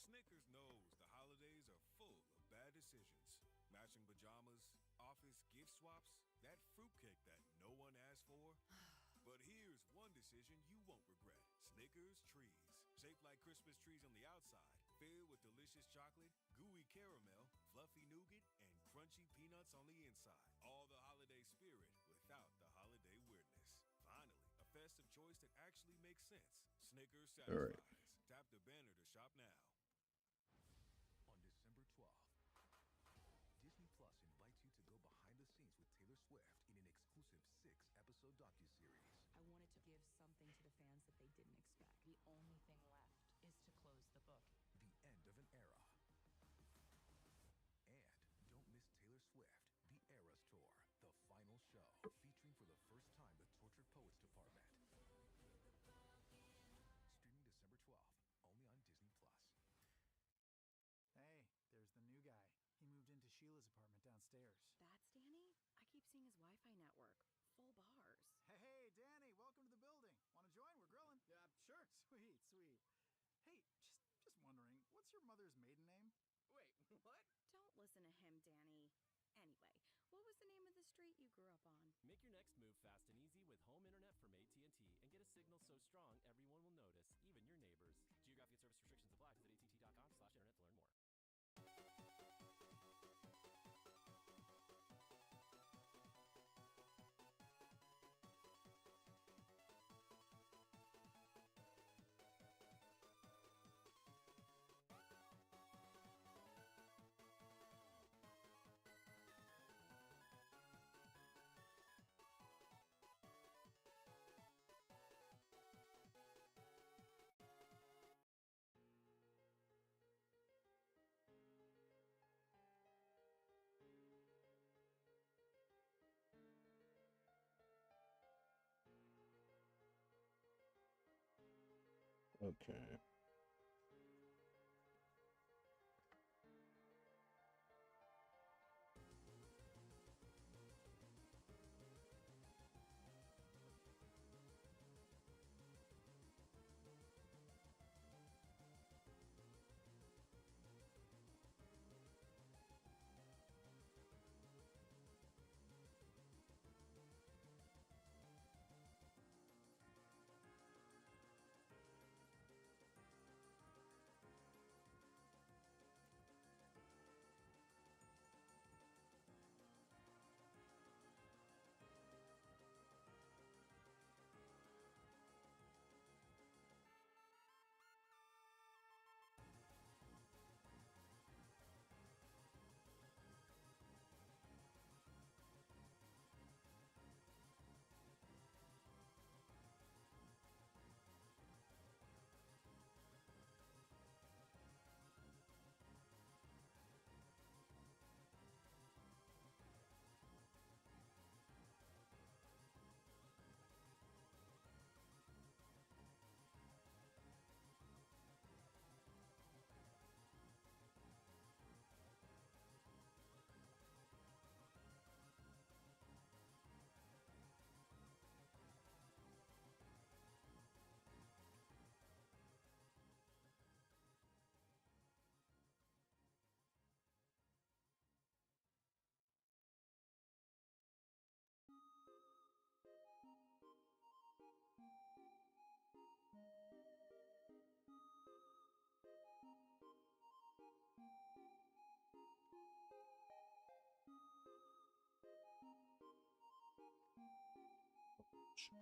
Snickers knows the holidays are full of bad decisions. Matching pajamas, office gift swaps, that fruitcake that no one asked for. But here's one decision you won't regret. Snickers trees. Shaped like Christmas trees on the outside, filled with delicious chocolate, gooey caramel, fluffy nougat, and crunchy peanuts on the inside. All the holiday spirit without the holiday weirdness. Finally, a festive choice that actually makes sense. Snickers satisfies. All right. Tap the banner to shop now. On December 12th, Disney Plus invites you to go behind the scenes with Taylor Swift in an exclusive 6-episode docuseries. I wanted to give something to the fans that they didn't expect. The only thing left is to close the book. The end of an era. And don't miss Taylor Swift, The Eras Tour, the final show, featuring for the first time the Tortured Poets Department. Streaming December 12th, only on Disney Plus. Hey, there's the new guy. He moved into Sheila's apartment downstairs. That's Danny? I keep seeing his Wi-Fi network. Full bars. Hey, Danny, welcome to the building. Want to join? We're grilling. Yeah, sure. Sweet, sweet. Hey, just wondering, what's your mother's maiden name? Wait, what? Don't listen to him, Danny. Anyway, what was the name of the street you grew up on? Make your next move fast and easy with home internet from AT&T and get a signal so strong everyone will notice, even your neighbors. Geographic and service restrictions apply. Visit att.com/internet to learn more. Okay.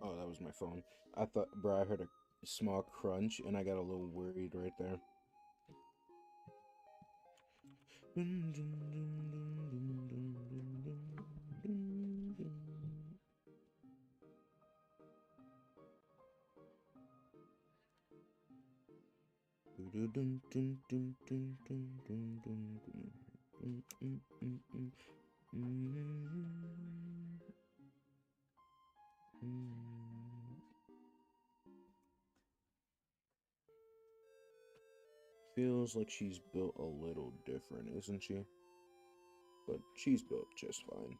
Oh, that was my phone. I thought, bro, I heard a small crunch and I got a little worried right there. Feels like she's built a little different, isn't she? But she's built just fine.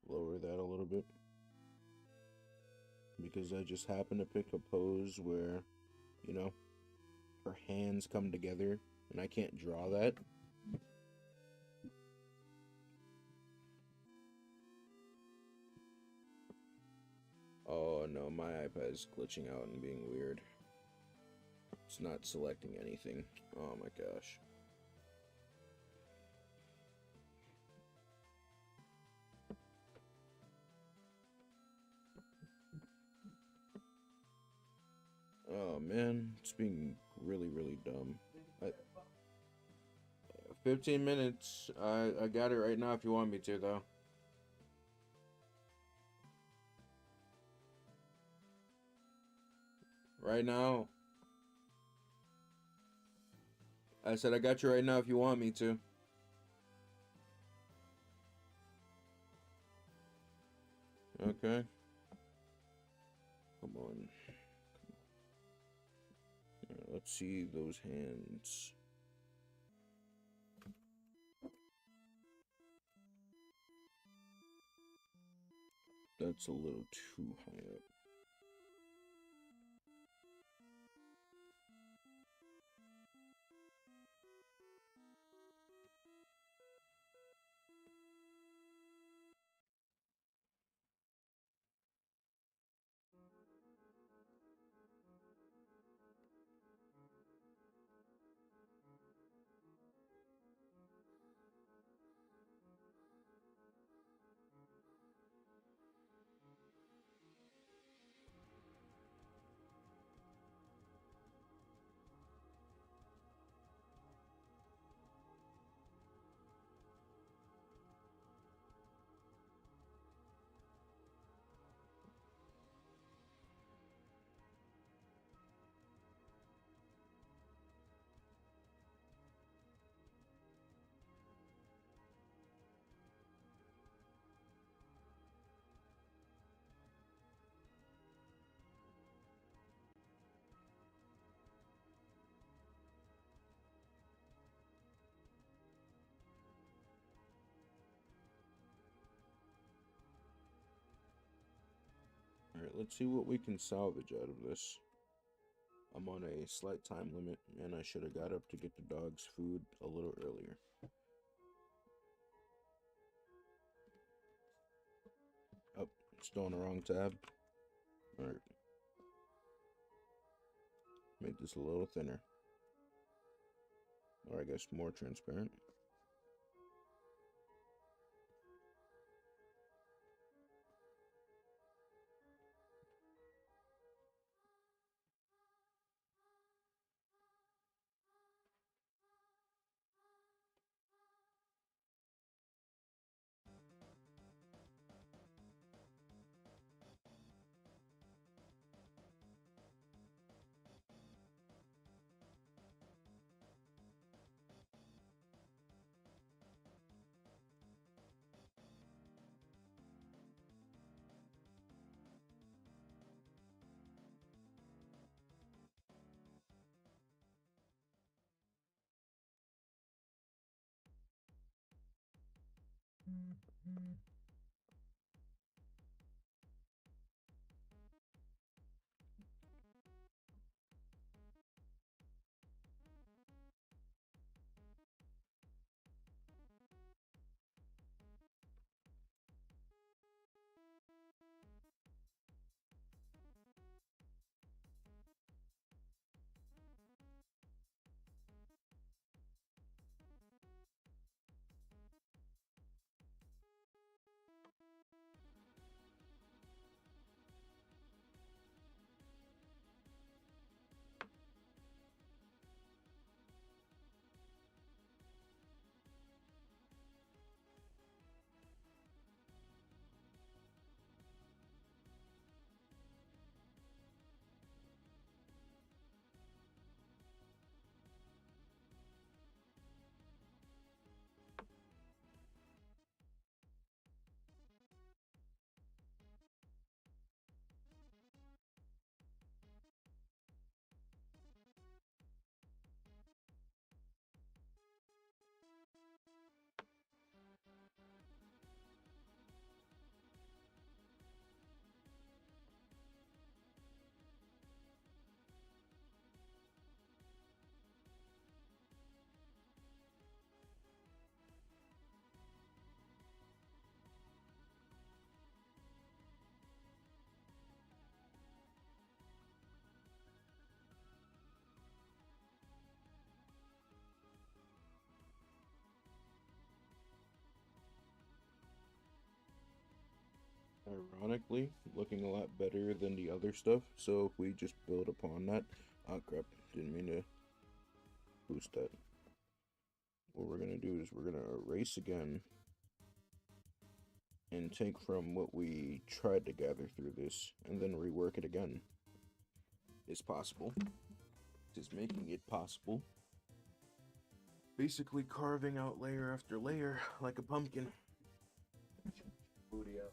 Lower that a little bit. Because I just happened to pick a pose where, you know, her hands come together and I can't draw that. Oh no, my iPad is glitching out and being weird. It's not selecting anything. Oh my gosh. Oh man, it's being really, really dumb. 15 minutes. I got it right now if you want me to, though. Right now. I said I got you right now if you want me to. Okay. Come on. Let's see those hands. That's a little too high up. Alright, let's see what we can salvage out of this. I'm on a slight time limit, and I should have got up to get the dogs food a little earlier. Oh, still on the wrong tab. Alright. Make this a little thinner. Or I guess more transparent. Ironically, looking a lot better than the other stuff, so if we just build upon that... Oh crap, didn't mean to boost that. What we're gonna do is we're gonna erase again and take from what we tried to gather through this and then rework it again. It's possible. Just making it possible. Basically carving out layer after layer like a pumpkin. Booty out.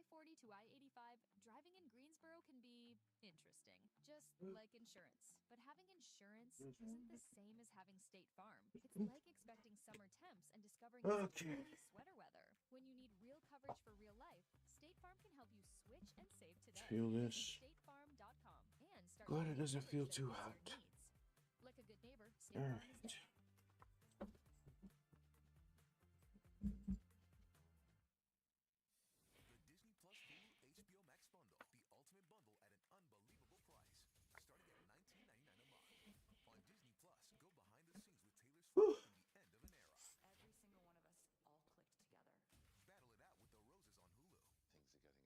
I-40 to I-85, driving in Greensboro can be interesting. Just like insurance. But having insurance isn't the same as having State Farm. It's like expecting summer temps and discovering it's chilly sweater weather. When you need real coverage for real life, State Farm can help you switch and save today. Feel Visit this. statefarm.com and start Glad it getting doesn't feel coverage that too fits your hot. needs. Like a good neighbor, State All Farm is right. there. The Disney Plus Hulu HBO Max bundle, the ultimate bundle at an unbelievable price, starting at $19.99 a month. On Disney Plus, go behind the scenes with Taylor Swift in the end of an era. Every single one of us all clicked together. Battle it out with the roses on Hulu.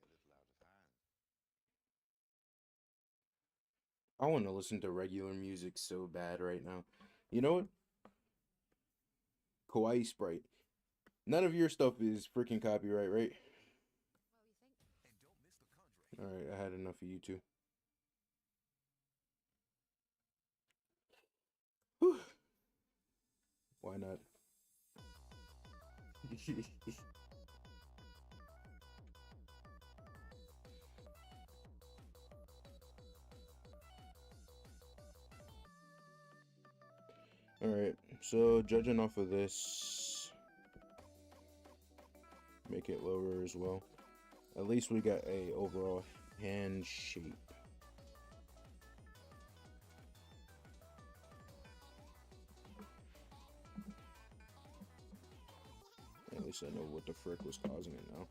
Things are getting a little out of hand. I want to listen to regular music so bad right now. You know what? Kawaii Sprite. None of your stuff is freaking copyright, right? And don't miss the Conjuring. Alright, I had enough of you two. Whew. Why not? Alright, so judging off of this, make it lower as well. At least we got a overall hand shape. At least I know what the frick was causing it now.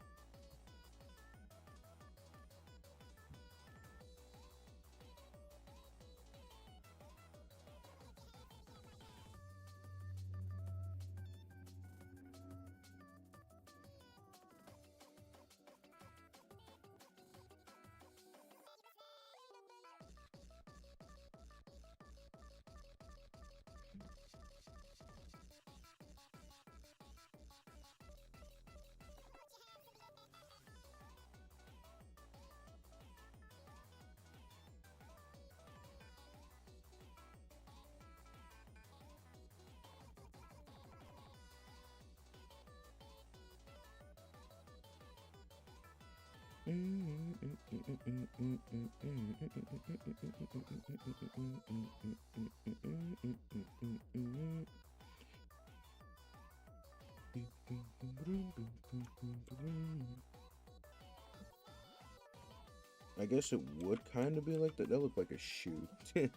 I guess it would kind of be like that. That looked like a shoe. I'm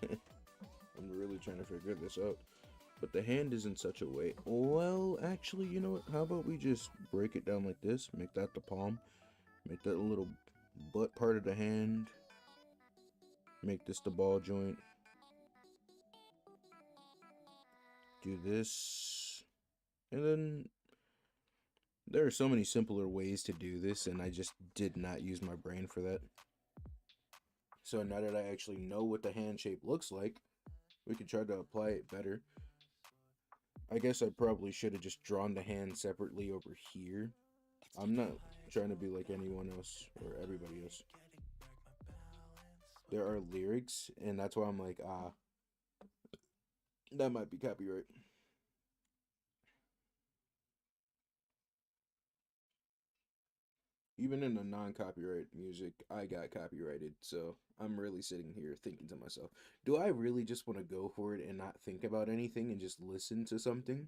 really trying to figure this out. But the hand is in such a way. Well, actually, you know what? How about we just break it down like this? Make that the palm. Make that a little butt part of the hand. Make this the ball joint. Do this. And then there are so many simpler ways to do this, and I just did not use my brain for that. So now that I actually know what the hand shape looks like, we can try to apply it better. I guess I probably should have just drawn the hand separately over here. I'm not trying to be like anyone else or everybody else. There are lyrics, and that's why I'm like, that might be copyright. Even in the non-copyright music, I got copyrighted, so I'm really sitting here thinking to myself, do I really just want to go for it and not think about anything and just listen to something?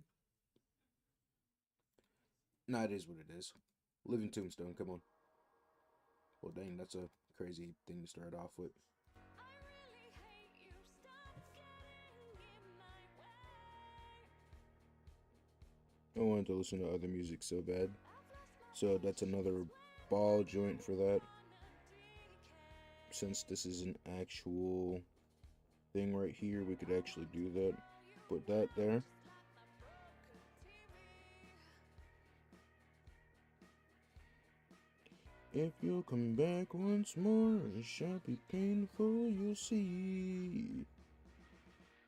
Nah, it is what it is. Living Tombstone, come on. Well, dang, that's a crazy thing to start off with. I wanted to listen to other music so bad. So that's another ball joint for that. Since this is an actual thing right here, we could actually do that. Put that there. If you'll come back once more, it shall be painful, you'll see.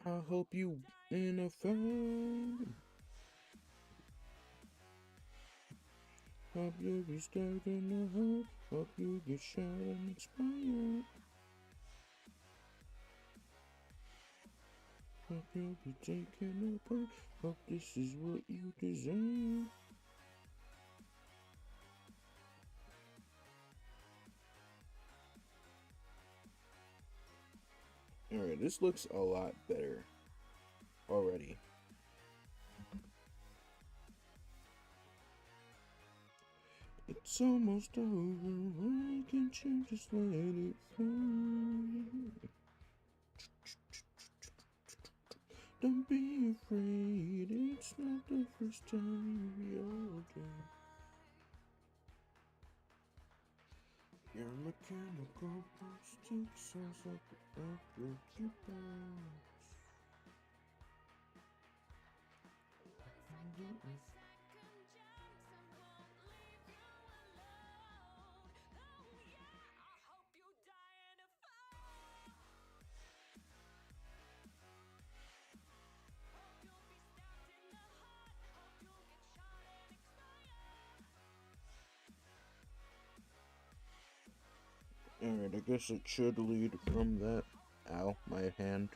I hope you in a fight. Hope you be stabbed in the heart. Hope you get shot and expired. Hope you'll be taken apart. Hope this is what you desire. Alright, this looks a lot better already. It's almost over. Why can't you just let it flow? Don't be afraid. It's not the first time you're okay. Your mechanical plastic sounds like a broke your bones. Alright, I guess it should lead from that. Ow, my hand.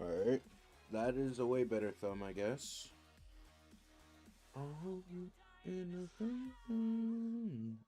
Alright, that is a way better thumb, I guess. I'll hold you in a hand.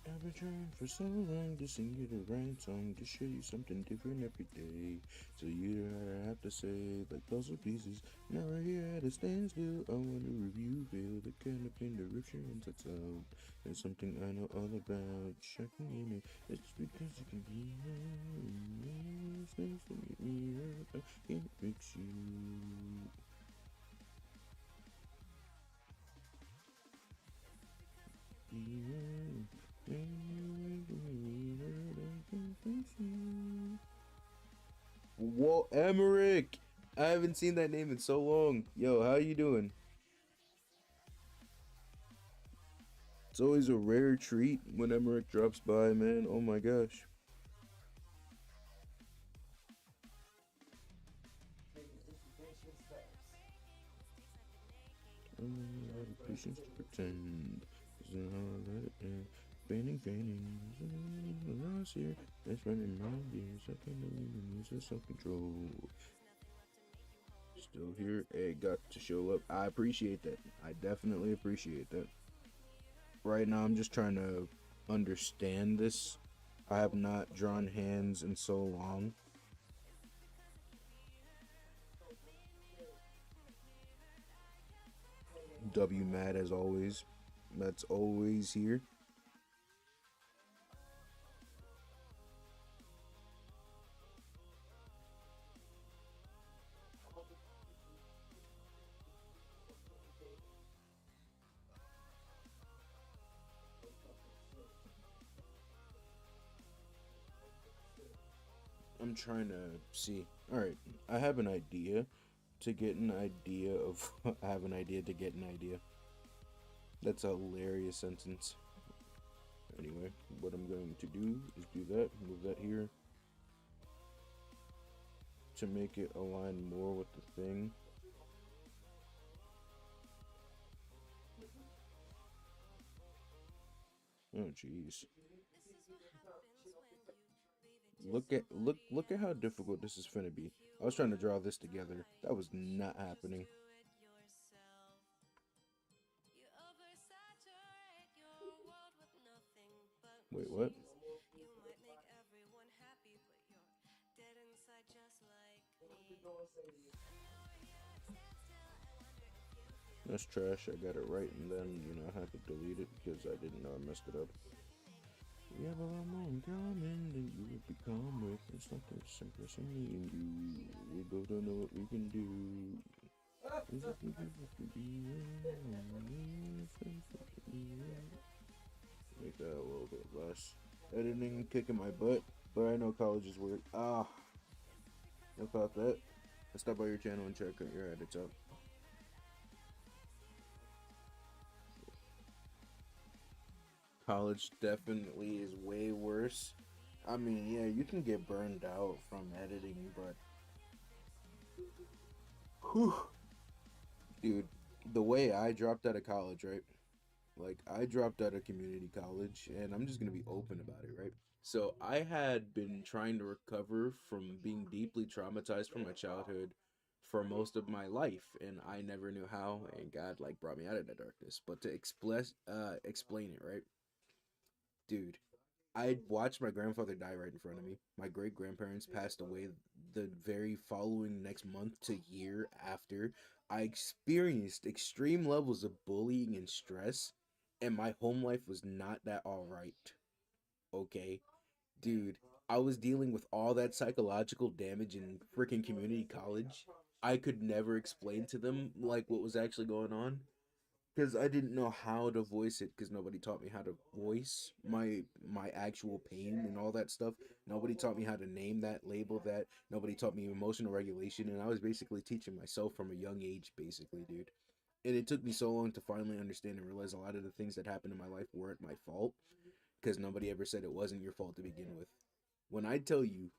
I've been trying for so long to sing you the right song, to show you something different every day. So you don't have to say like puzzle pieces. Now we're here at a standstill. I wonder if you feel the kind of pain the rips your insides out. There's something I know all about. Shocking in it. It's because you can be mine. It's nice to meet me. I can't fix you. Whoa, Emmerich! I haven't seen that name in so long. Yo, how you doing? It's always a rare treat when Emmerich drops by, man. Oh my gosh. I have the patience to pretend. So I let it in. Fanning. Last year, that's running my years. I can't believe it loses self control. Still here. Hey, got to show up. I appreciate that. I definitely appreciate that. Right now, I'm just trying to understand this. I have not drawn hands in so long. W mad as always. That's always here. I'm trying to see. Alright, I have an idea to get an idea of. I have an idea to get an idea. That's a hilarious sentence. Anyway, what I'm going to do is do that, move that here to make it align more with the thing. Oh jeez. Look at how difficult this is finna be. I was trying to draw this together. That was not happening. Wait, what? That's trash. I got it right and then, I had to delete it because I didn't know I messed it up. We have a lot more in common than you would become with. It's like a circus and me and you. We both don't know what we can do. Make that a little bit less. Editing kicking my butt, but I know college is weird. About that. Let's stop by your channel and check your edits out. College definitely is way worse. I mean, yeah, you can get burned out from editing, but whew, dude, the way I dropped out of college, right? Like, I dropped out of community college, and I'm just gonna be open about it, right? So, I had been trying to recover from being deeply traumatized from my childhood for most of my life, and I never knew how, and God, like, brought me out of the darkness. But to explain it, right? Dude, I watched my grandfather die right in front of me. My great grandparents passed away the very following next month to year after. I experienced extreme levels of bullying and stress, and my home life was not that alright. Okay? Dude, I was dealing with all that psychological damage in freaking community college. I could never explain to them like what was actually going on because I didn't know how to voice it because nobody taught me how to voice my actual pain and all that stuff. Nobody taught me how to name that, label that. Nobody taught me emotional regulation, and I was basically teaching myself from a young age, basically, dude. And it took me so long to finally understand and realize a lot of the things that happened in my life weren't my fault because nobody ever said it wasn't your fault to begin with. When I tell you,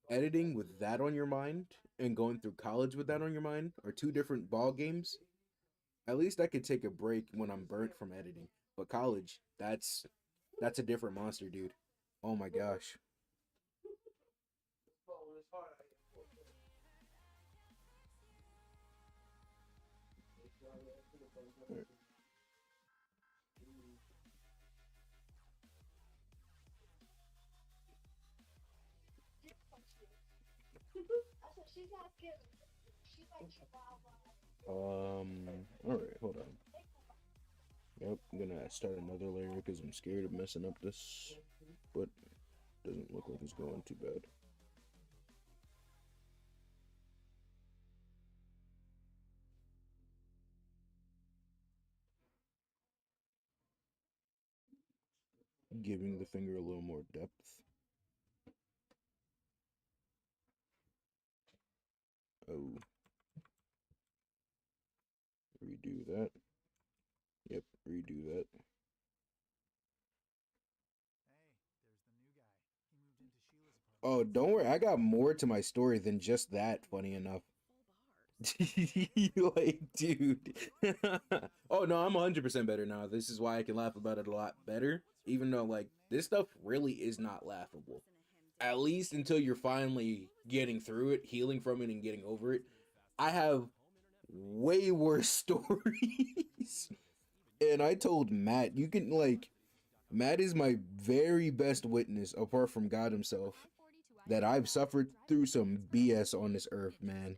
editing with that on your mind and going through college with that on your mind are two different ball games. At least I could take a break when I'm burnt from editing. But college, that's a different monster, dude. Oh my gosh. All right, hold on. Yep, I'm gonna start another layer because I'm scared of messing up this, but doesn't look like it's going too bad. Giving the finger a little more depth. Oh, redo that. Yep, redo that. Oh, don't worry. I got more to my story than just that, funny enough. Like, dude. Oh, no, I'm 100% better now. This is why I can laugh about it a lot better. Even though, like, this stuff really is not laughable. At least until you're finally getting through it, healing from it, and getting over it. I have way worse stories. And I told Matt, you can, like, Matt is my very best witness, apart from God himself, that I've suffered through some BS on this earth, man.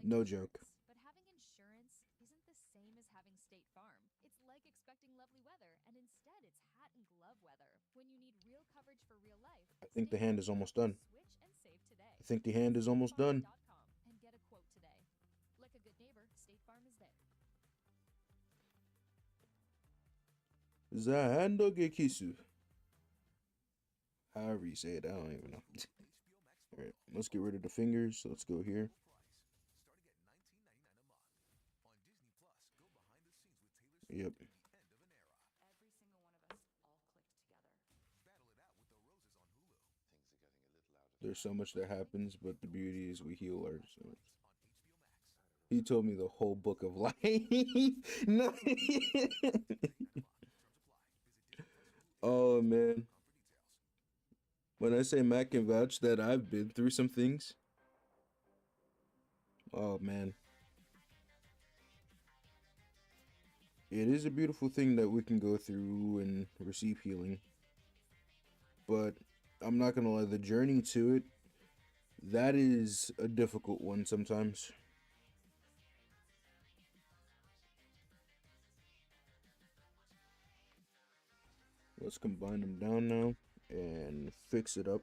No joke. But having insurance isn't the same as having State Farm. It's like expecting lovely weather, and instead it's hat and glove weather. When you need real coverage for real life, I think the hand is almost done. switch and save today. I think the hand is almost done. And get a quote today. Like a good neighbor, State Farm is there. Zahando Gekisu. However you say it, I don't even know. Alright, let's get rid of the fingers. Let's go here. Yep. There's so much that happens, but the beauty is we heal ourselves. He told me the whole book of life. No. Oh man. When I say Matt can vouch that I've been through some things. Oh man. It is a beautiful thing that we can go through and receive healing. But I'm not gonna lie, the journey to it, that is a difficult one sometimes. Let's combine them down now and fix it up.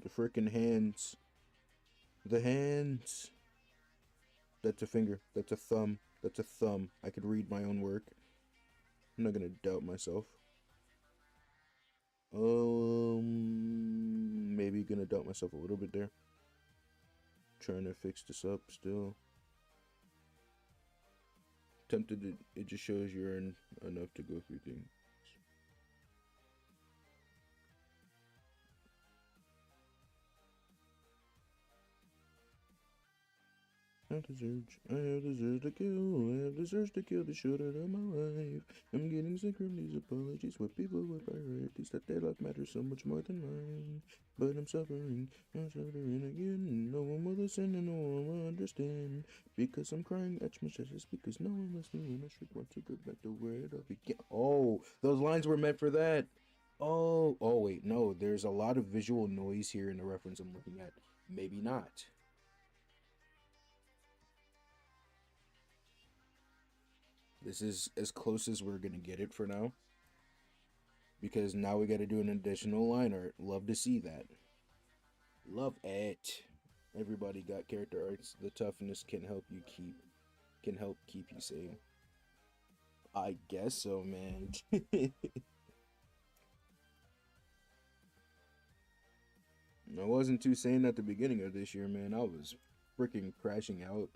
The freaking hands. The hands. That's a finger. That's a thumb. That's a thumb. I could read my own work. I'm not gonna doubt myself. Maybe gonna doubt myself a little bit there. Trying to fix this up still. Tempted to, it just shows you're in enough to go through things. I have the urge to kill, I have the urge to kill the shit out of my life. I'm getting sick from these apologies with people with priorities that their life matters so much more than mine. But I'm suffering again. No one will listen and no one will understand. Because I'm crying at my chest, because no one listening when I should want to go back to where it all began. Oh, those lines were meant for that. Oh, wait, no, there's a lot of visual noise here in the reference I'm looking at. Maybe not. This is as close as we're gonna get it for now. Because now we gotta do an additional line art. Love to see that. Love it. Everybody got character arts. The toughness can help keep you sane. I guess so, man. I wasn't too sane at the beginning of this year, man. I was freaking crashing out.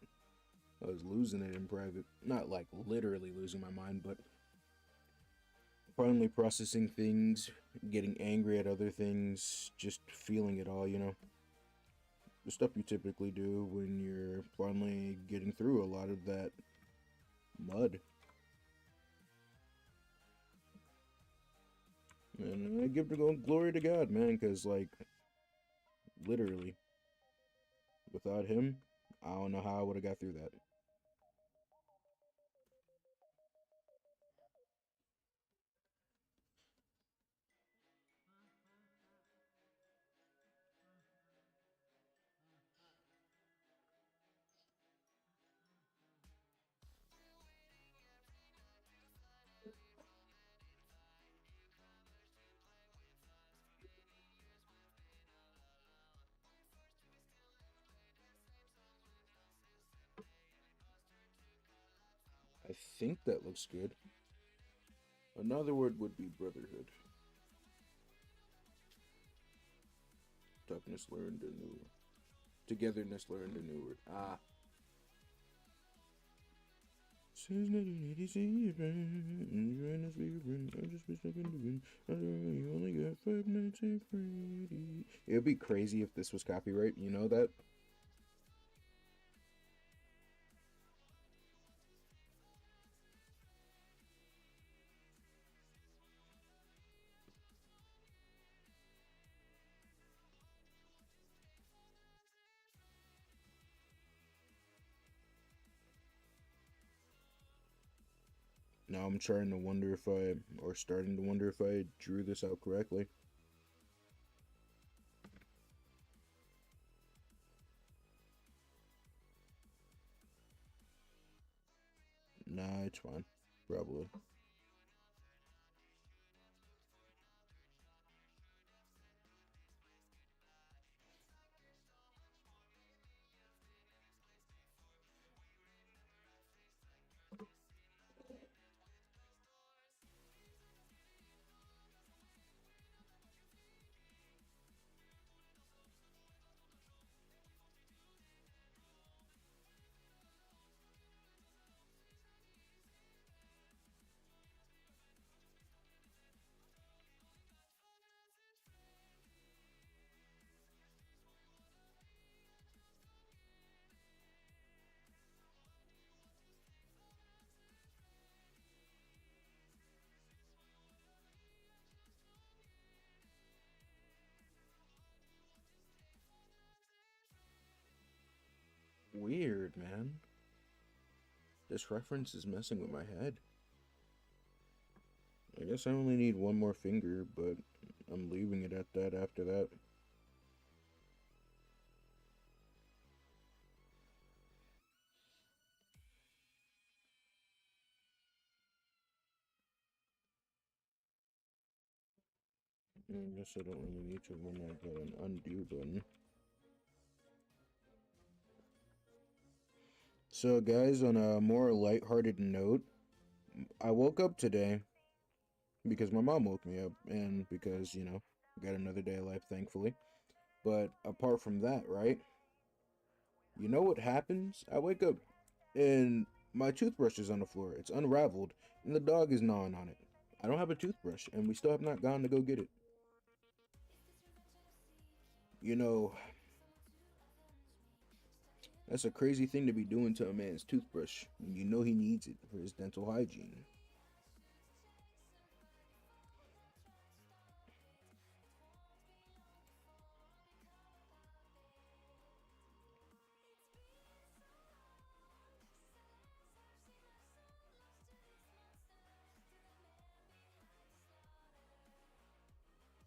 I was losing it in private. Not like literally losing my mind, but finally processing things, getting angry at other things, just feeling it all, you know. The stuff you typically do when you're finally getting through a lot of that mud. And I give the glory to God, man, because, like, literally, without Him, I don't know how I would have got through that. I think that looks good. Another word would be brotherhood. Toughness learned a new word. Togetherness learned a new word. Ah. Says that you need to see your friend. You're trying to be your friend. I just wish I could win. You only got 5 nights at Freddy. It'd be crazy if this was copyright. You know that? Now I'm trying to wonder if or starting to wonder if I drew this out correctly. Nah, it's fine. Probably. Weird, man. This reference is messing with my head. I guess I only need one more finger, but I'm leaving it at that after that. I guess I don't really need to when I got an undo button. So, guys, on a more lighthearted note, I woke up today because my mom woke me up, and because, you know, got another day of life, thankfully. But apart from that, right? You know what happens? I wake up and my toothbrush is on the floor. It's unraveled, and the dog is gnawing on it. I don't have a toothbrush, and we still have not gone to go get it. You know, that's a crazy thing to be doing to a man's toothbrush when you know he needs it for his dental hygiene.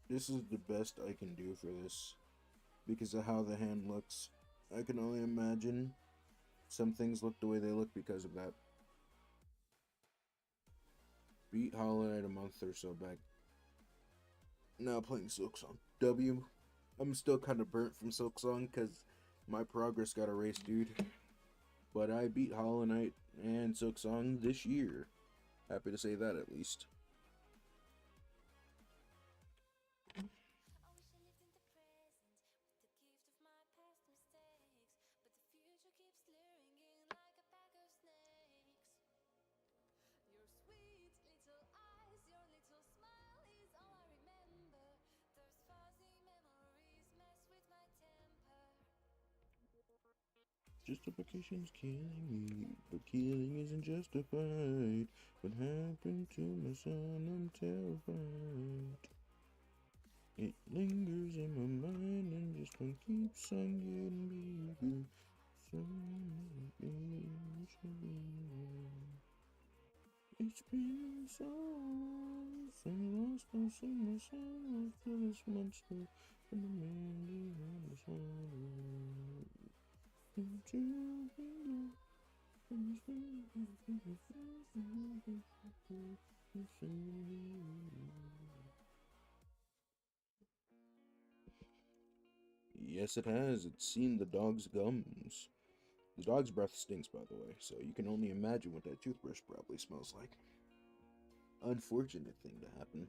This is the best I can do for this because of how the hand looks. I can only imagine some things look the way they look because of that. Beat Hollow Knight a month or so back. Now playing Silksong. W. I'm still kind of burnt from Silksong because my progress got erased, dude. But I beat Hollow Knight and Silksong this year. Happy to say that at least. Justification's killing me, but killing isn't justified. What happened to my son? I'm terrified. It lingers in my mind and just one keeps on getting bigger. It's been so long since I lost all seen myself to this monster and the man behind this wall. Yes, it has. It's seen the dog's gums. The dog's breath stinks, by the way, so you can only imagine what that toothbrush probably smells like. Unfortunate thing to happen.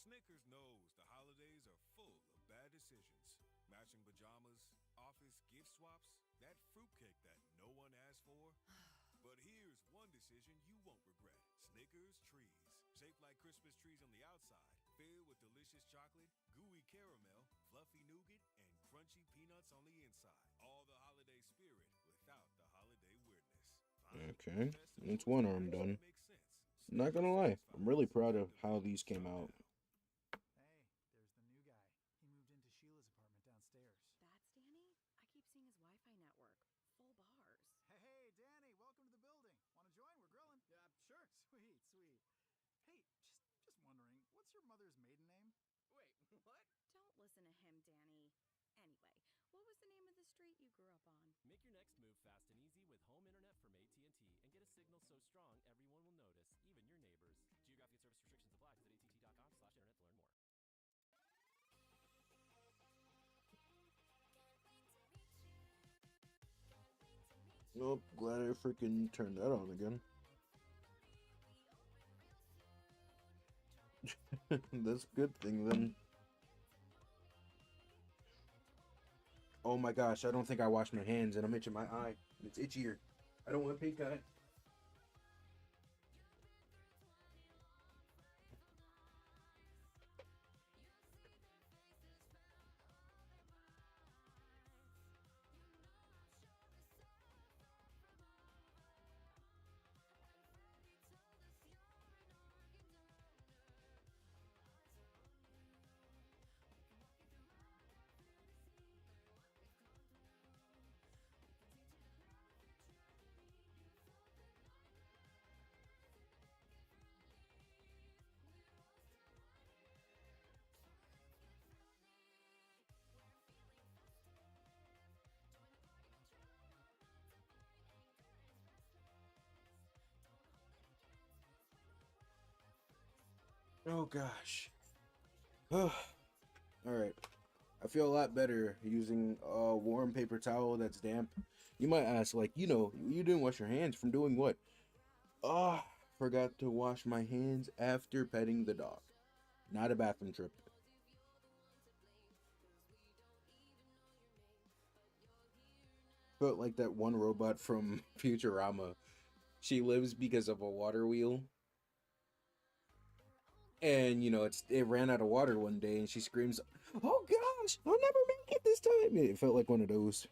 Snickers knows the holidays are full of bad decisions. Matching pajamas, office gift swaps, that fruitcake that no one asked for. But here's one decision you won't regret. Snickers trees. Shaped like Christmas trees on the outside, filled with delicious chocolate, gooey caramel, fluffy nougat, and crunchy peanuts on the inside. All the holiday spirit without the holiday weirdness. Okay, it's one arm done. Not gonna lie, I'm really proud of how these came out. Hey, there's the new guy. He moved into Sheila's apartment downstairs. That's Danny? I keep seeing his Wi Fi network. Full bars. Hey, Danny, welcome to the building. Want to join? We're grilling. Yeah, sure. Sweet, sweet. Hey, just wondering, what's your mother's maiden name? Wait, what? Don't listen to him, Danny. Anyway, what was the name of the street you grew up on? Make your next move fast and easy with home internet from AT&T and get a signal so strong everyone will notice, even your neighbors. Geographic and service restrictions apply. Visit att.com/internet to learn more. Oh, glad I freaking turned that on again. That's a good thing then. Oh my gosh, I don't think I washed my hands and I'm itching my eye. It's itchier. I don't want pink eye. Oh gosh. All right. I feel a lot better using a warm paper towel that's damp. You might ask, like, you didn't wash your hands from doing what? Ah, forgot to wash my hands after petting the dog. Not a bathroom trip. But like that one robot from Futurama, she lives because of a water wheel. And it ran out of water one day, and she screams, "Oh gosh, I'll never make it this time!" It felt like one of those.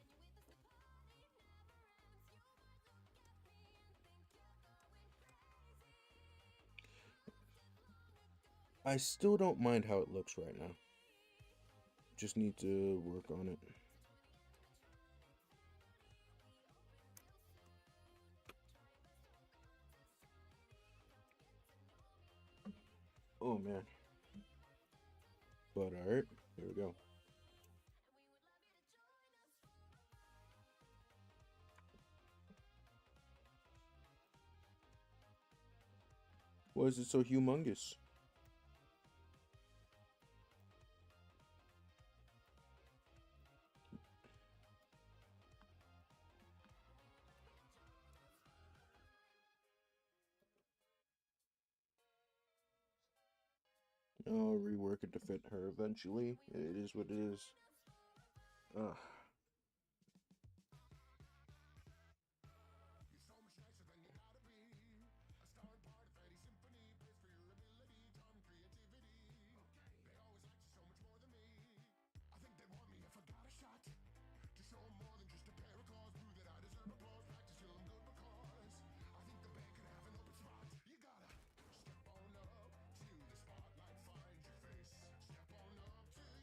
I still don't mind how it looks right now. Just need to work on it. Oh man. But alright, here we go. Why is it so humongous? I'll rework it to fit her eventually. It is what it is. Ugh.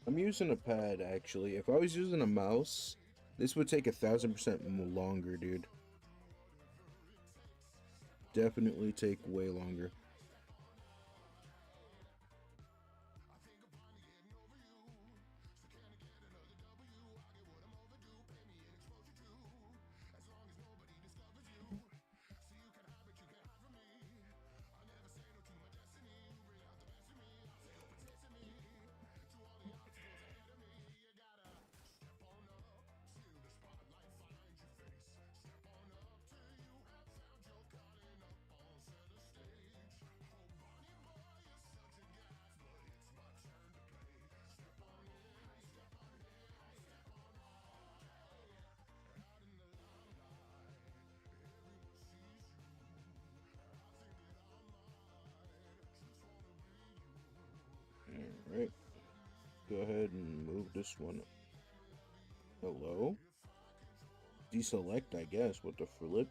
I'm using a pad actually. If I was using a mouse, this would take 1,000% longer, dude. Definitely take way longer. Alright. Go ahead and move this one. Hello? Deselect, I guess. What the flip?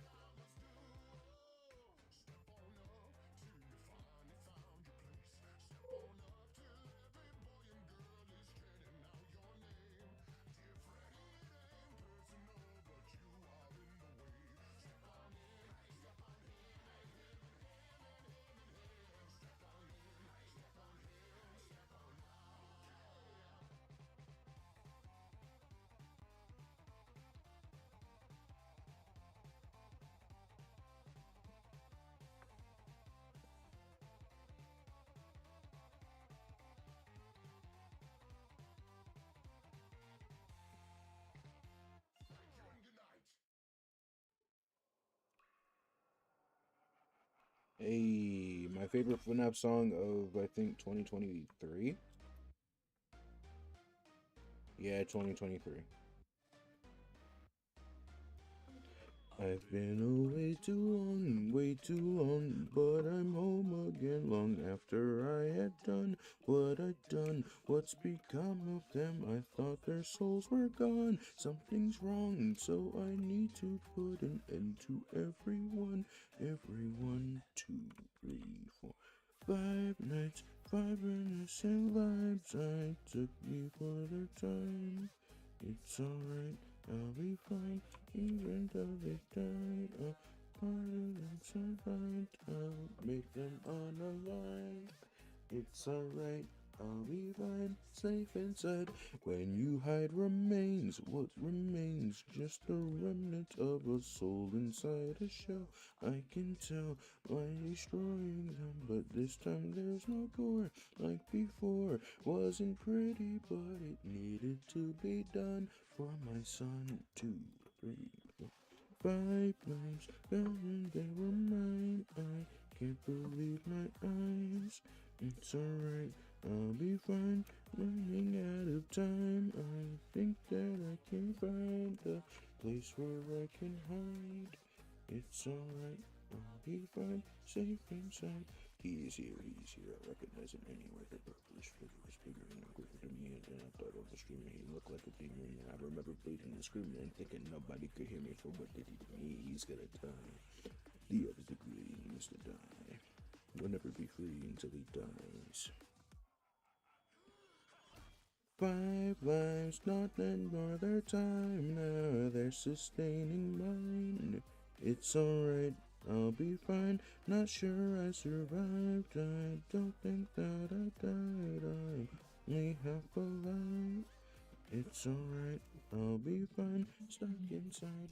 Hey, my favorite FNAF song of, I think, 2023? Yeah, 2023. I've been away too long, but I'm home again long after I had done what I'd done. What's become of them? I thought their souls were gone. Something's wrong, so I need to put an end to everyone. Everyone, 2, 3, 4, 5 nights, 5 innocent lives. I took me for their time. It's alright, I'll be fine. Even though they died, a part of them survived. I'll make them unalive. It's alright, I'll be fine, safe inside. When you hide remains, what remains? Just a remnant of a soul inside a shell. I can tell by destroying them, but this time there's no gore like before. Wasn't pretty, but it needed to be done for my son. 2, 3, 4, 5 lives, and they were mine. I can't believe my eyes. It's alright, I'll be fine. Running out of time. I think that I can find a place where I can hide. It's alright, I'll be fine. Safe inside. He's here, I recognize him anywhere. The purplish figure was bigger and quicker than me, and I thought I was dreaming. He looked like a demon, and I remember bleeding and screaming and thinking nobody could hear me for what did he to me. He's gonna die. The other degree needs to die. Will never be free until he dies. 5 lives, not another time now. They're sustaining mine. It's alright, I'll be fine. Not sure I survived. I don't think that I died. I'm only half alive. It's alright, I'll be fine. Stuck inside.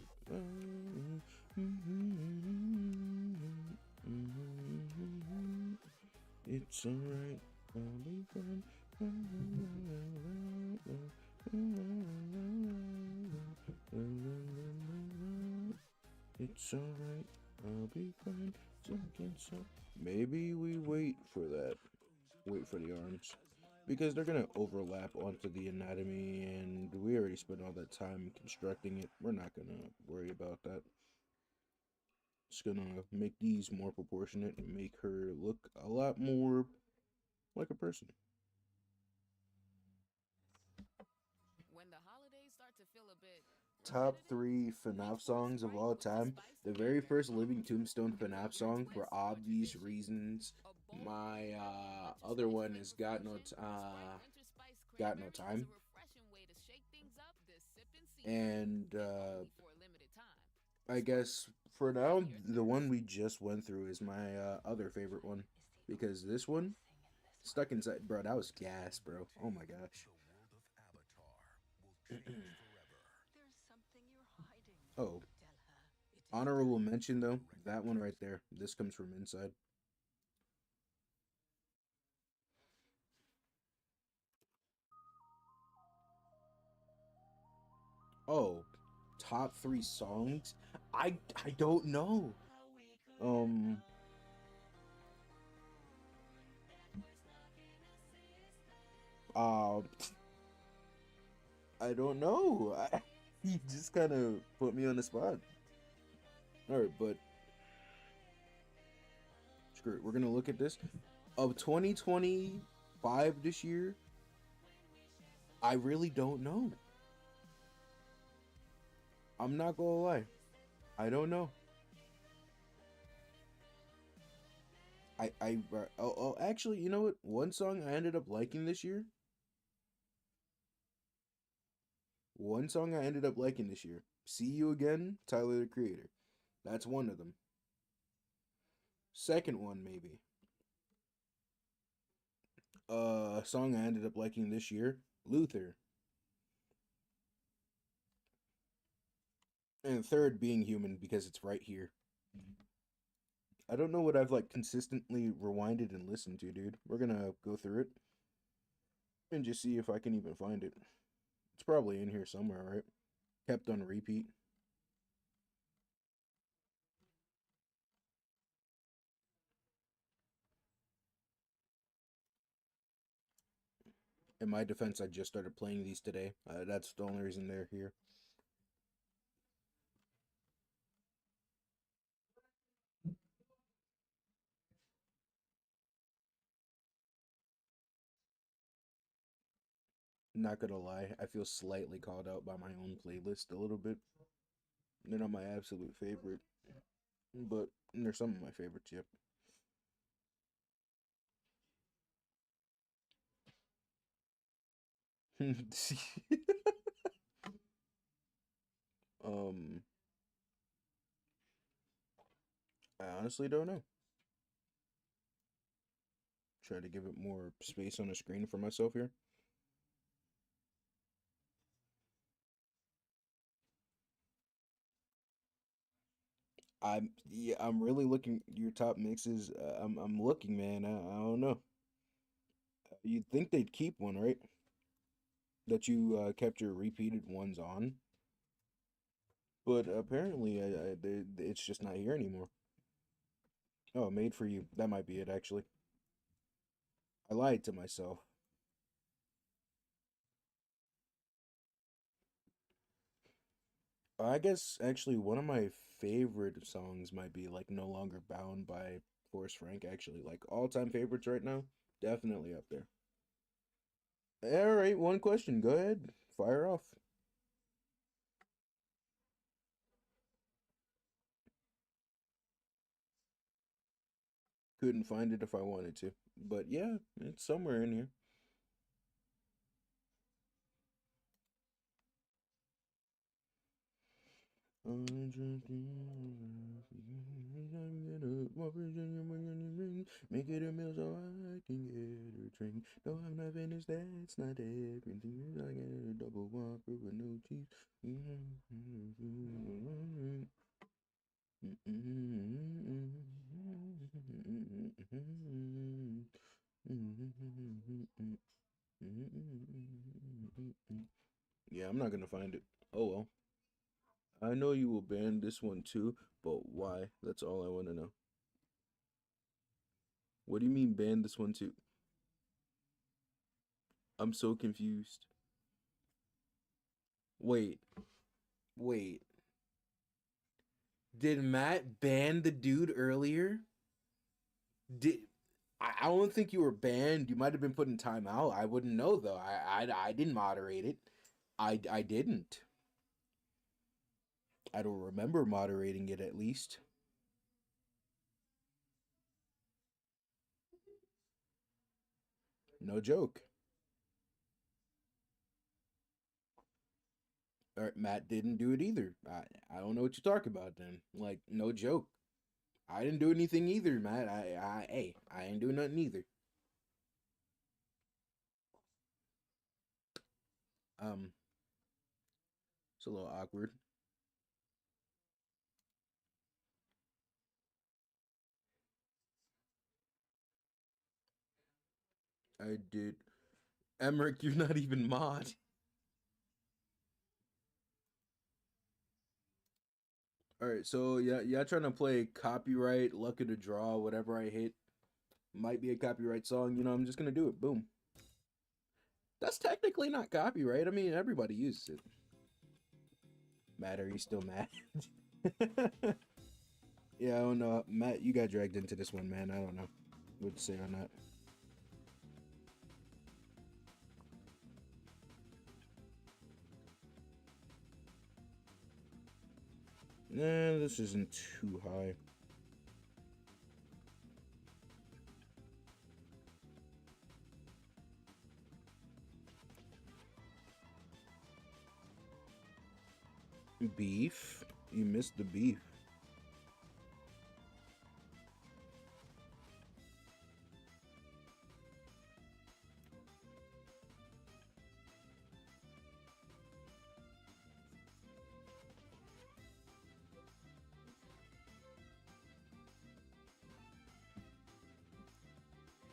It's alright, I'll be fine. It's alright, I'll be fine. Maybe we wait for that. Wait for the arms. Because they're gonna overlap onto the anatomy, and we already spent all that time constructing it. We're not gonna worry about that. It's gonna make these more proportionate and make her look a lot more like a person. When the holidays start to feel a bit Top repetitive, 3 FNAF songs of all time. The very first Living Tombstone FNAF song, for obvious reasons. My other one is Got No Time. And I guess for now, the one we just went through is my other favorite one. Because this one, Stuck Inside, bro, that was gas, bro. Oh my gosh. Oh, honorable mention though, that one right there. This comes from Inside. Oh, top 3 songs? I don't know. Um uh I don't know. He just kind of put me on the spot. All right, but screw it. We're going to look at this of 2025 this year. I really don't know. I'm not going to lie. I don't know. Actually, you know what? One song I ended up liking this year. See You Again, Tyler the Creator. That's one of them. Second one, maybe. Song I ended up liking this year, Luther. And third, Being Human, because it's right here. I don't know what I've like consistently rewinded and listened to, dude. We're gonna go through it and just see if I can even find it. It's probably in here somewhere, right? Kept on repeat. In my defense, I just started playing these today. That's the only reason they're here. Not gonna lie, I feel slightly called out by my own playlist a little bit. They're not my absolute favorite, but they're some of my favorites, yep. um, I honestly don't know. Try to give it more space on the screen for myself here. I'm really looking your top mixes. I'm looking, man. I don't know. You'd think they'd keep one, right? That you kept your repeated ones on, but apparently it's just not here anymore. Oh, made for you. That might be it, actually. I lied to myself. I guess actually one of my favorite songs might be like "No Longer Bound" by Forrest Frank. Actually, like all-time favorites right now, definitely up there. All right, one question. Go ahead, fire off. Couldn't find it if I wanted to, but yeah, it's somewhere in here. Make it a meal so I can get a drink. No, I'm not finished. That's not everything. I get a double whopper with no cheese. Yeah, I'm not gonna find it. Oh well. I know you will ban this one too, but why? That's all I want to know. What do you mean ban this one too? I'm so confused. Wait, wait. Did Matt ban the dude earlier? Did I don't think you were banned. You might have been put in timeout. I wouldn't know though. I didn't moderate it. I didn't. I don't remember moderating it at least. No joke. All right, Matt didn't do it either. I don't know what you're talking about then. Like no joke. I didn't do anything either, Matt. I ain't doing nothing either. Um, it's a little awkward. I did. Emmerich, you're not even mod. All right, so yeah, trying to play copyright, luck of the draw, whatever I hit might be a copyright song. You know, I'm just gonna do it. Boom. That's technically not copyright. I mean, everybody uses it. Matt, are you still mad? Yeah, I don't know. Matt, you got dragged into this one, man. I don't know what to say on that. Nah, this isn't too high. Beef? You missed the beef.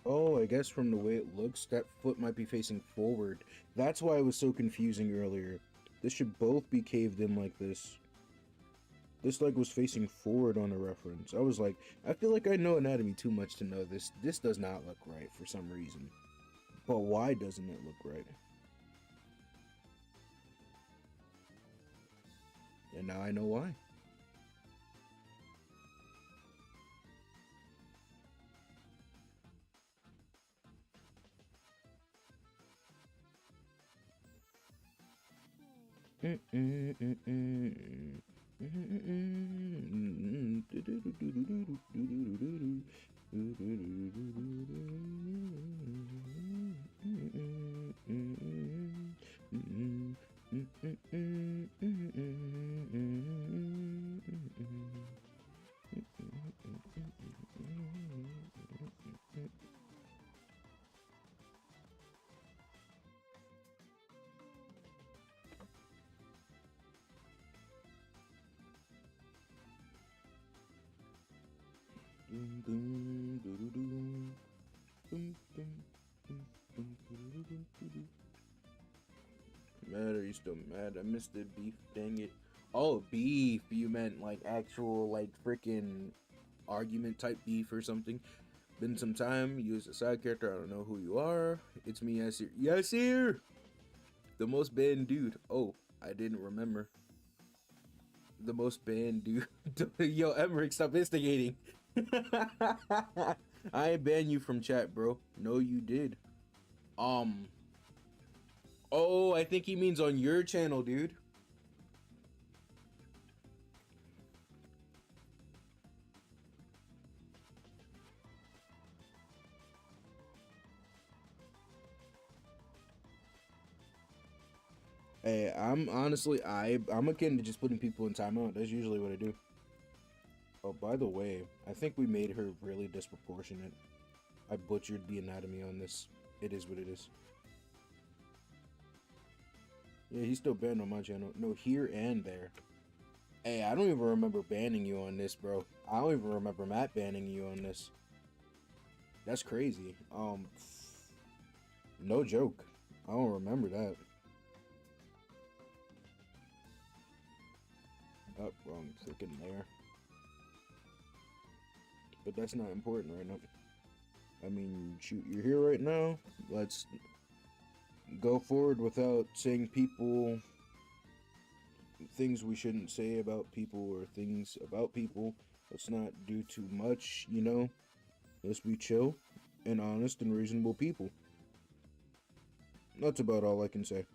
Oh, I guess from the way it looks, that foot might be facing forward. That's why it was so confusing earlier. This should both be caved in like this. This leg was facing forward on the reference. I was like, I feel like I know anatomy too much to know this. This does not look right for some reason. But why doesn't it look right? And now I know why. Boom, boom, doo-doo-doo. Boom, boom, boom, boom, doo-doo-doo, doo-doo. Mad? Are you still mad? I missed the beef. Dang it. Oh, beef. You meant like actual, like freaking argument type beef or something. Been some time. You as a side character. I don't know who you are. It's me, Yasir. Yasir! The most banned dude. Oh, I didn't remember. The most banned dude. Yo, Emmerich, stop instigating. I ain't banned you from chat, bro. No, you did. Oh, I think he means on your channel, dude. Hey, I'm honestly, I'm akin to just putting people in timeout. That's usually what I do. Oh, by the way, I think we made her really disproportionate. I butchered the anatomy on this. It is what it is. Yeah, he's still banned on my channel. No, here and there. Hey, I don't even remember banning you on this, bro. I don't even remember Matt banning you on this. That's crazy. No joke. I don't remember that. Oh, wrong freaking there. But that's not important right now. I mean, shoot, you're here right now. Let's go forward without saying things we shouldn't say about people or things about people. Let's not do too much, you know? Let's be chill and honest and reasonable people. That's about all I can say.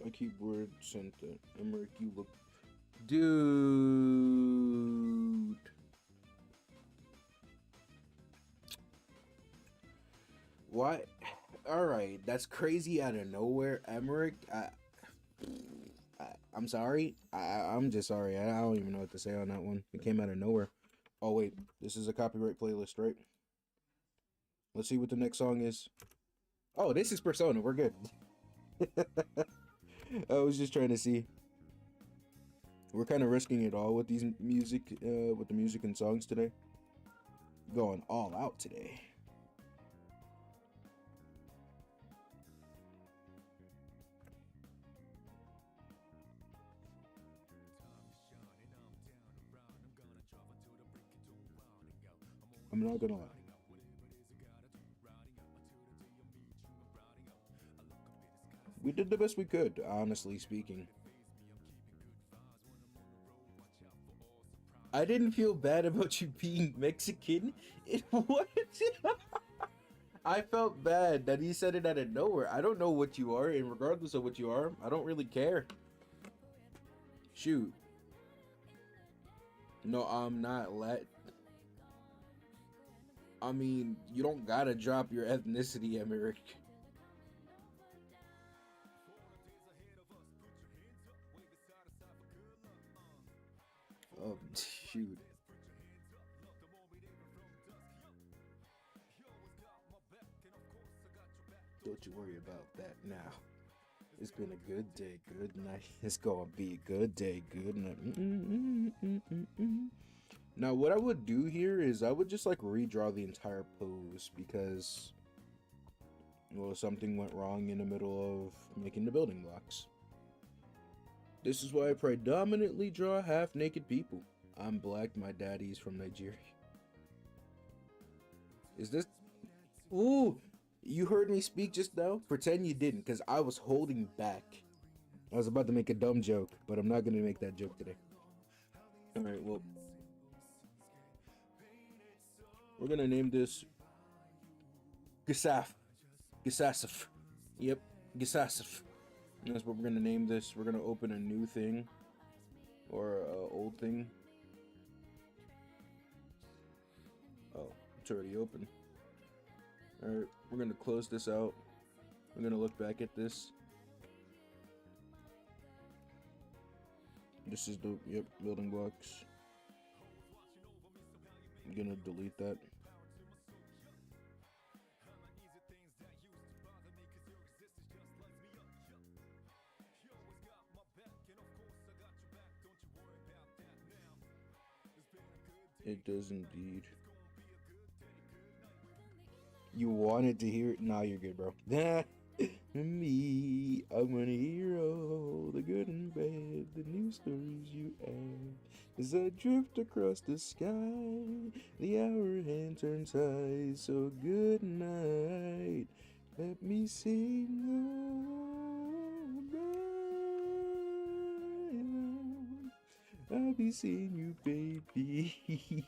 My keyboard sent that. Emmerich, you look... Dude! What? Alright, that's crazy out of nowhere. Emmerich, I'm sorry. I'm just sorry. I don't even know what to say on that one. It came out of nowhere. Oh, wait. This is a copyright playlist, right? Let's see what the next song is. Oh, this is Persona. We're good. I was just trying to see. We're kind of risking it all with these music, with the music and songs today. Going all out today. I'm not gonna lie. We did the best we could, honestly speaking. I didn't feel bad about you being Mexican. What? I felt bad that he said it out of nowhere. I don't know what you are, and regardless of what you are, I don't really care. Shoot. No, I'm not I mean, you don't gotta drop your ethnicity, Emmerich. Oh, shoot. Don't you worry about that now. It's been a good day, good night. It's gonna be a good day, good night. Now, what I would do here is I would just like redraw the entire pose because, well, something went wrong in the middle of making the building blocks. This is why I predominantly draw half-naked people. I'm black, my daddy's from Nigeria. Is this... Ooh! You heard me speak just now? Pretend you didn't, because I was holding back. I was about to make a dumb joke, but I'm not going to make that joke today. Alright, well... We're going to name this... Gisaf. Gisasif. Yep. Gisasif. That's what we're gonna name this. We're gonna open a new thing. Or old thing. Oh, it's already open. Alright, we're gonna close this out. We're gonna look back at this. This is the, yep, building blocks. I'm gonna delete that. It does indeed. You wanted to hear it? Nah, you're good, bro. Me, I'm a hero, the good and bad, the new stories you add. As I drift across the sky, the hour hand turns high, so good night. Let me sing goodbye. I'll be seeing you, baby.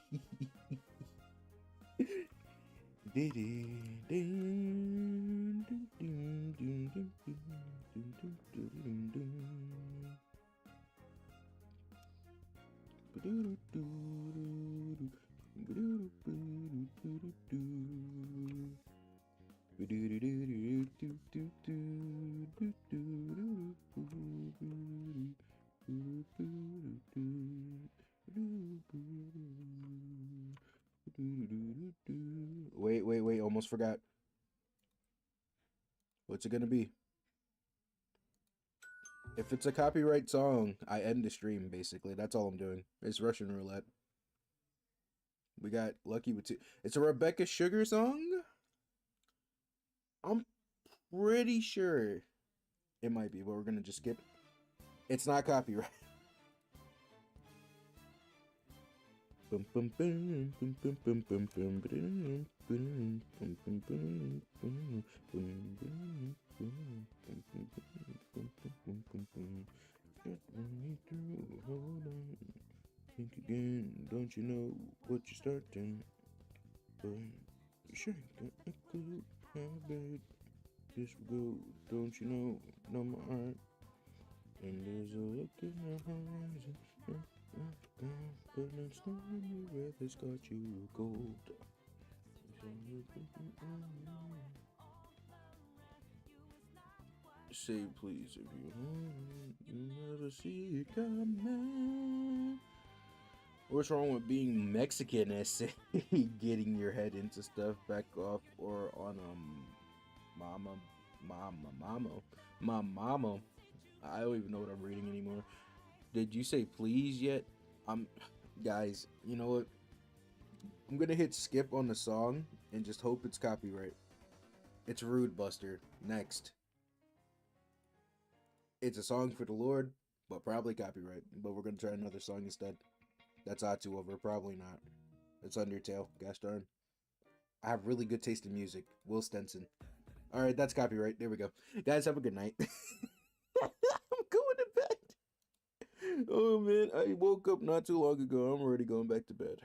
Wait, almost forgot. What's it gonna be? If it's a copyright song, I end the stream, basically. That's all I'm doing. It's Russian roulette. We got Lucky with two. It's a Rebecca Sugar song? I'm pretty sure it might be, but we're gonna just skip. It's not copyright. Hold on. Think again, don't you know what you're starting? But you sure got a clue how bad this will go, don't you know? No, my heart. And there's a look in the horizon, but it's not anywhere that's got you gold. Say please if you never see it coming. What's wrong with being Mexican and getting your head into stuff? Back off or on mama. I don't even know what I'm reading anymore. Did you say please yet? Guys, you know what? I'm gonna hit skip on the song and just hope it's copyright. It's Rude Buster. Next. It's a song for the Lord, but probably copyright. But we're gonna try another song instead. That's Atu over. Probably not. It's Undertale. Gosh darn. I have really good taste in music. Will Stenson. Alright, that's copyright. There we go. Guys, have a good night. I'm going to bed. Oh man, I woke up not too long ago. I'm already going back to bed.